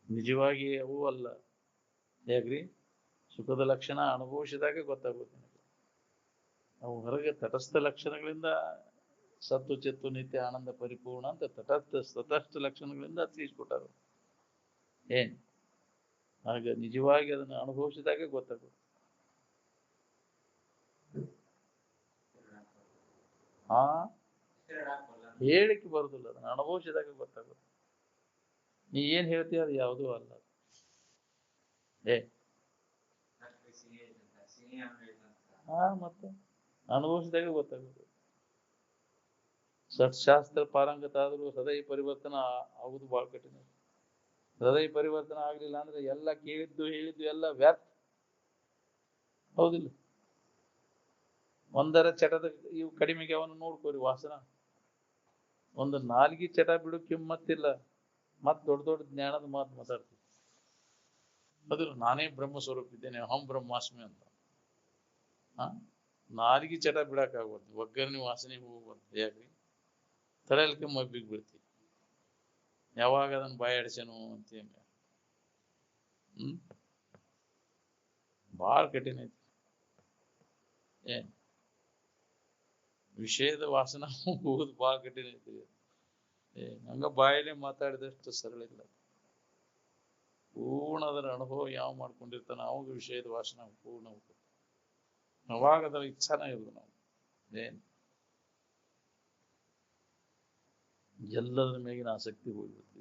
Speaker 1: ನಿಜವಾಗಿ ಅವು ಅಲ್ಲ. ಹೇಗ್ರಿ? ಸುಖದ ಲಕ್ಷಣ ಅನುಭವಿಸಿದಾಗ ಗೊತ್ತಾಗುತ್ತೆ ನಿಮಗೆ. ಅವು ಹೊರಗೆ ತಟಸ್ಥ ಲಕ್ಷಣಗಳಿಂದ ಸತ್ತು ಚಿತ್ತು ನಿತ್ಯ ಆನಂದ ಪರಿಪೂರ್ಣ ಅಂತ ತಟಸ್ಥ ಲಕ್ಷಣಗಳಿಂದ ತಿಳಿಸ್ಕೊಟ್ಟಾರ. ಏನ್ ಆಗ ನಿಜವಾಗಿ ಅದನ್ನು ಅನುಭವಿಸಿದಾಗ ಗೊತ್ತಾಗುತ್ತೆ. ಹೇಳಿಕೆ ಬರುದಿಲ್ಲ, ಅದನ್ನ ಅನುಭವಿಸಿದಾಗ ಗೊತ್ತಾಗುತ್ತೆ. ನೀ ಏನ್ ಹೇಳ್ತೀಯ ಅದು ಯಾವುದೂ ಅಲ್ಲ. ಮತ್ತೆ ಅನುಭವಿಸಿದಾಗ ಗೊತ್ತಾಗುತ್ತೆ. ಸಟ್ಶಾಸ್ತ್ರ ಪಾರಂಗತ ಆದ್ರೂ ಹೃದಯ ಪರಿವರ್ತನ ಆಗುದು ಬಹಳ ಕಠಿಣ. ಹೃದಯ ಪರಿವರ್ತನ ಆಗ್ಲಿಲ್ಲ ಅಂದ್ರೆ ಎಲ್ಲ ಕೇಳಿದ್ದು ಹೇಳಿದ್ದು ಎಲ್ಲ ವ್ಯರ್ಥ. ಹೌದಿಲ್ಲ? ಒಂದರ ಚಟದ ಇವು ಕಡಿಮೆಗೆ ಅವನು ನೋಡ್ಕೋರಿ ವಾಸನ. ಒಂದು ನಾಲ್ಗಿ ಚಟ ಬಿಡು ಕಿಮ್ಮತ್ತಿಲ್ಲ, ಮತ್ ದೊಡ್ಡ ದೊಡ್ಡ ಜ್ಞಾನದ ಮಾತು ಮಾತಾಡ್ತೀವಿ. ಅದು ನಾನೇ ಬ್ರಹ್ಮ ಸ್ವರೂಪ ಇದ್ದೇನೆ, ಅಹಂ ಬ್ರಹ್ಮಾಸ್ಮಿ ಅಂತ. ನಾಲ್ಗಿ ಚಟ ಬಿಡಕ್ ಆಗ್ಬಾರ್ದು, ಒಗ್ಗರಣೆ ವಾಸನೆ ಹೋಗ್ಬಾರ್ದು. ಯಾಕ್ರಿ? ತಲೆಯಲ್ಕೆ ಮಬ್ಬಿಗೆ ಬಿಡ್ತೀವಿ. ಯಾವಾಗ ಅದನ್ನ ಬಾಯಾಡ್ಸೇನು ಅಂತ ಹೆಂಗ. ಭಾಳ ಕಠಿಣ ಐತಿ. ಏನ್ ವಿಷಯದ ವಾಸನ ಹೋಗುದು ಭಾಳ ಕಠಿಣ ಐತಿ. ಹಂಗ ಬಾಯಲ್ಲೇ ಮಾತಾಡಿದಷ್ಟು ಸರಳ ಇಲ್ಲ. ಪೂರ್ಣ ಅದರ ಅನುಭವ ಯಾವ ಮಾಡ್ಕೊಂಡಿರ್ತಾನ ಅವಾಗ ವಿಷಯದ ವಾಸನ ಪೂರ್ಣ ಹೋಗ್ತದೆ. ಅವಾಗ ಅದರ ಇಚ್ಛಾನ ಇರುದು ನಾವು. ಏನ್ ಎಲ್ಲದರ ಮೇಗಿನ ಆಸಕ್ತಿ ಹೋಗ್ಬಿಡುತ್ತೆ.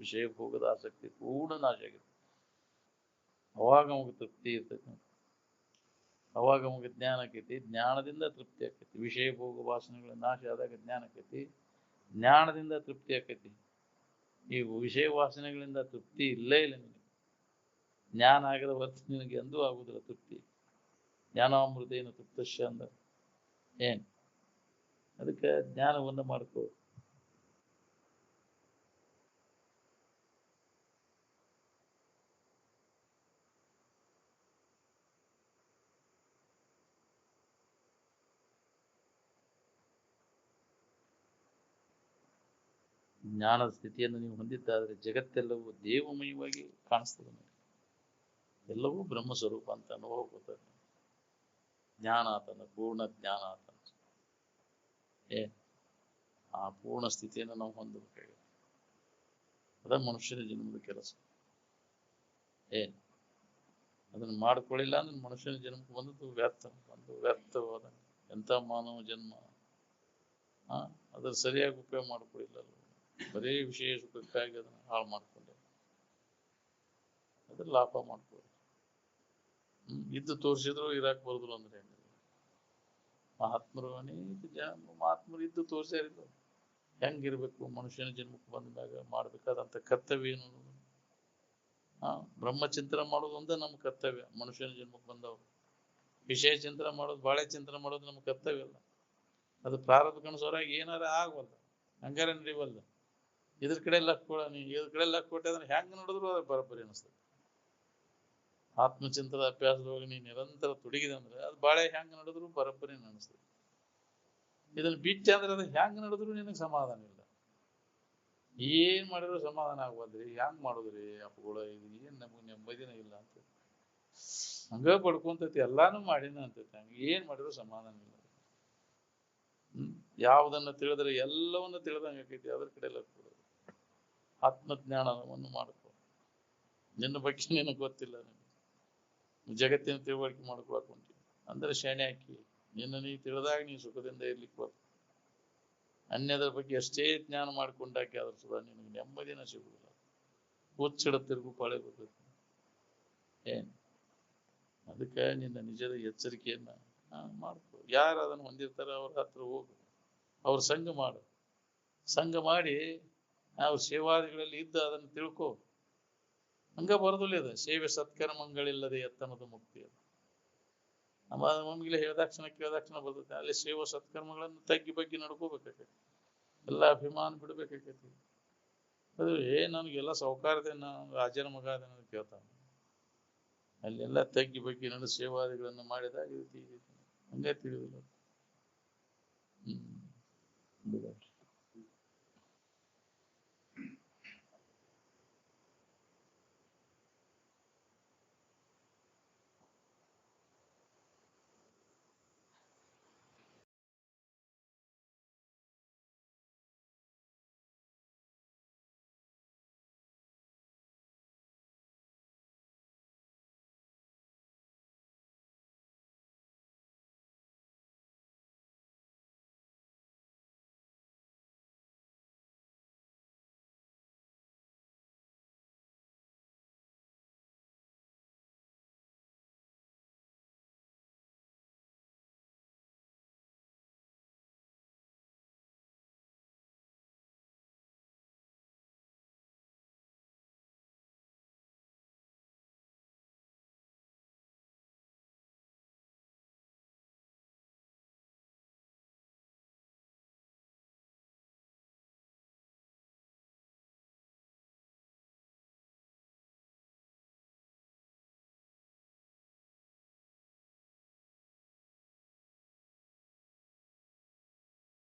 Speaker 1: ವಿಷಯಕ್ಕೆ ಹೋಗದ ಆಸಕ್ತಿ ಪೂರ್ಣ ನಾಶ ಆಗಿರುತ್ತೆ. ಅವಾಗ ನಮಗೆ ತೃಪ್ತಿ ಇರ್ತೈತಿ. ಅವಾಗ ನಮಗೆ ಜ್ಞಾನ ಆಕೈತಿ. ಜ್ಞಾನದಿಂದ ತೃಪ್ತಿ ಆಕೈತಿ. ವಿಷಯ ಭೋಗ ವಾಸನೆಗಳ ನಾಶ ಆದಾಗ ಜ್ಞಾನ ಆಕೈತಿ. ಜ್ಞಾನದಿಂದ ತೃಪ್ತಿ ಆಕೈತಿ. ಈ ವಿಷಯ ವಾಸನೆಗಳಿಂದ ತೃಪ್ತಿ ಇಲ್ಲೇ ಇಲ್ಲ ನಿನಗೆ. ಜ್ಞಾನ ಆಗದ ಹೊರತು ನಿನಗೆ ಎಂದೂ ಆಗುದಿಲ್ಲ ತೃಪ್ತಿ. ಜ್ಞಾನಾಮೃತೇನ ತೃಪ್ತಶ್ಯ ಅಂದ ಏನ್. ಅದಕ್ಕೆ ಜ್ಞಾನವನ್ನು ಮಾಡ್ಕೋ. ಜ್ಞಾನದ ಸ್ಥಿತಿಯನ್ನು ನೀವು ಹೊಂದಿದ್ದಾದ್ರೆ ಜಗತ್ತೆಲ್ಲವೂ ದೇವಮಯವಾಗಿ ಕಾಣಿಸ್ತದೆ. ಎಲ್ಲವೂ ಬ್ರಹ್ಮ ಸ್ವರೂಪ ಅಂತ ಅನುಭವ ಗೊತ್ತದೆ. ಜ್ಞಾನ ಆತನ ಪೂರ್ಣ ಜ್ಞಾನ ಆತನ ಆ ಪೂರ್ಣ ಸ್ಥಿತಿಯನ್ನು ನಾವು ಹೊಂದಬೇಕಾಗಿದೆ. ಅದ ಮನುಷ್ಯನ ಜನ್ಮದ ಕೆಲಸ. ಅದನ್ನು ಮಾಡ್ಕೊಳ್ಳಿಲ್ಲ ಅಂದ್ರೆ ಮನುಷ್ಯನ ಜನ್ಮಕ್ಕೆ ಬಂದದ್ದು ವ್ಯರ್ಥ. ಒಂದು ವ್ಯರ್ಥವಾದ ಎಂಥ ಮಾನವ ಜನ್ಮ. ಅದ್ರ ಸರಿಯಾಗಿ ಉಪಯೋಗ ಮಾಡ್ಕೊಳ್ಳಿಲ್ಲ. ಬರೀ ವಿಷಯ ಸುಖಕ್ಕಾಗಿ ಅದನ್ನ ಹಾಳು ಮಾಡ್ಕೊಂಡೆ. ಅದ್ರ ಲಾಭ ಮಾಡ್ಕೊಳ್ಳಿ. ಇದ್ದು ತೋರಿಸಿದ್ರು ಇರಾಕ್ ಬರುದಿಲ್ಲ ಅಂದ್ರೆ ಮಹಾತ್ಮರು ಅನೇಕ ಮಹಾತ್ಮರು ಇದ್ದು ತೋರಿಸ್ಯಾರಿಲ್ಲ ಹೆಂಗಿರ್ಬೇಕು. ಮನುಷ್ಯನ ಜನ್ಮಕ್ಕೆ ಬಂದಾಗ ಮಾಡ್ಬೇಕಾದಂತ ಕರ್ತವ್ಯ ಏನು? ಬ್ರಹ್ಮಚಿಂತನೆ ಮಾಡೋದು ಒಂದೇ ನಮ್ಮ ಕರ್ತವ್ಯ. ಮನುಷ್ಯನ ಜನ್ಮಕ್ಕೆ ಬಂದವರು ವಿಷಯ ಚಿಂತನೆ ಮಾಡೋದು, ಬಾಳೆ ಚಿಂತನೆ ಮಾಡೋದು ನಮ್ಮ ಕರ್ತವ್ಯ ಅಲ್ಲ. ಅದು ಪ್ರಾರಬ್ಧ ಕನಸೋರಾಗಿ ಏನಾರ ಆಗವಲ್ಲ, ಹಂಗಾರ ನಡಿವಲ್ಲ. ಇದ್ರ ಕಡೆ ಲಕ್ ಕೊಡ, ನೀ ಇದ್ರ ಕಡೆ ಲಕ್ ಕೊಟ್ಟೆ ಅಂದ್ರೆ ಹೆಂಗ್ ನೋಡಿದ್ರು ಅದ್ರ ಬರೋಬ್ಬರಿ ಅನಿಸ್ತದೆ. ಆತ್ಮಚಿಂತದ ಅಭ್ಯಾಸದೊಳಗೆ ನೀ ನಿರಂತರ ತೊಡಗಿದೆ ಅಂದ್ರೆ ಅದು ಬಾಳೆ ಹೆಂಗ್ ನಡೆದ್ರು ಬರೋಬ್ಬರಿ ಅನಿಸ್ತದೆ. ಇದನ್ನ ಬಿಟ್ಟೆ ಅಂದ್ರೆ ಅದು ಹೆಂಗ್ ನಡೆದ್ರು ನಿನಗೆ ಸಮಾಧಾನ ಇಲ್ಲ. ಏನ್ ಮಾಡಿದ್ರು ಸಮಾಧಾನ ಆಗ್ಬಂದ್ರಿ. ಹೆಂಗ್ ಮಾಡುದ್ರಿ ಅಪ್ಪಗಳ, ಇದು ಏನ್ ನಮಗ್ ನೆಮ್ಮದಿನ ಇಲ್ಲ ಅಂತ ಹಂಗ ಪಡ್ಕೊಂತೈತಿ. ಎಲ್ಲಾನು ಮಾಡಿನ ಅಂತೈತಿ. ಹಂಗ ಏನ್ ಮಾಡಿದ್ರು ಸಮಾಧಾನ ಇಲ್ಲ. ಯಾವುದನ್ನ ತಿಳಿದ್ರೆ ಎಲ್ಲವನ್ನ ತಿಳಿದಂಗ ಆಕೈತಿ. ಅದ್ರ ಕಡೆ ಎಲ್ಲ ಕೊಡೋದು. ಆತ್ಮಜ್ಞಾನವನ್ನು ಮಾಡ್ಕೊ. ನಿನ್ನ ಬಗ್ಗೆ ನಿನಗೆ ಗೊತ್ತಿಲ್ಲ. ಜಗತ್ತಿನ ತಿಳುವಳಿಕೆ ಮಾಡ್ಕೊಳಕ್ ಹೊಂಟಿ ಅಂದ್ರೆ ಶೇಣೆ ಹಾಕಿ ನಿನ್ನ ನೀ ತಿಳಿದಾಗ ನೀ ಸುಖದಿಂದ ಇರ್ಲಿಕ್ಕೆ ಬರ್ತ. ಅನ್ಯದ್ರ ಬಗ್ಗೆ ಎಷ್ಟೇ ಜ್ಞಾನ ಮಾಡ್ಕೊಂಡಾಕಿ ಅದ್ರ ಸುಧಾ ನಿನಗೆ ನೆಮ್ಮದಿನ ಸಿಗುದಿಲ್ಲ. ಹುಚ್ಚಿಡ ತಿರುಗು ಪಾಳೆ ಬರ್ತೈತಿ. ಅದಕ್ಕೆ ನಿನ್ನ ನಿಜದ ಎಚ್ಚರಿಕೆಯನ್ನ ಮಾಡ್ಕೊ. ಯಾರು ಅದನ್ನು ಹೊಂದಿರ್ತಾರ ಅವ್ರ ಹತ್ರ ಹೋಗು. ಅವ್ರ ಸಂಘ ಮಾಡು. ಸಂಘ ಮಾಡಿ ಅವ್ರ ಸೇವಾದಿಗಳಲ್ಲಿ ಇದ್ದ ಅದನ್ನು ತಿಳ್ಕೊ. ಹಂಗ ಬರೋದಿಲ್ಲ. ಅದು ಸೇವೆ ಸತ್ಕರ್ಮಗಳಿಲ್ಲದೆ ಎತ್ತನದ ಮುಕ್ತಿ. ಅದು ನಮ್ಮ ಮಮ್ಮಿಗೆ ಹೇಳ್ದಾಕ್ಷಣ ಕೇಳ್ದಾಕ್ಷಣ ಬರ್ತೈತಿ. ಅಲ್ಲಿ ಸೇವಾ ಸತ್ಕರ್ಮಗಳನ್ನು ತಗ್ಗಿ ಬಗ್ಗಿ ನಡ್ಕೋಬೇಕಾಕೈತಿ. ಎಲ್ಲ ಅಭಿಮಾನ ಬಿಡ್ಬೇಕಾಕೈತಿ. ಅದು ನನಗೆಲ್ಲ ಸೌಕಾರದೆ ನಾನು ರಾಜನ ಮಗ ಅದನ್ನ ಕೇಳ್ತಾನೆ. ಅಲ್ಲೆಲ್ಲ ತಗ್ಗಿ ಬಗ್ಗಿ ಸೇವಾದಿಗಳನ್ನು ಮಾಡಿದಾಗ ಹಂಗೆ ತಿಳಿದಿಲ್ಲ.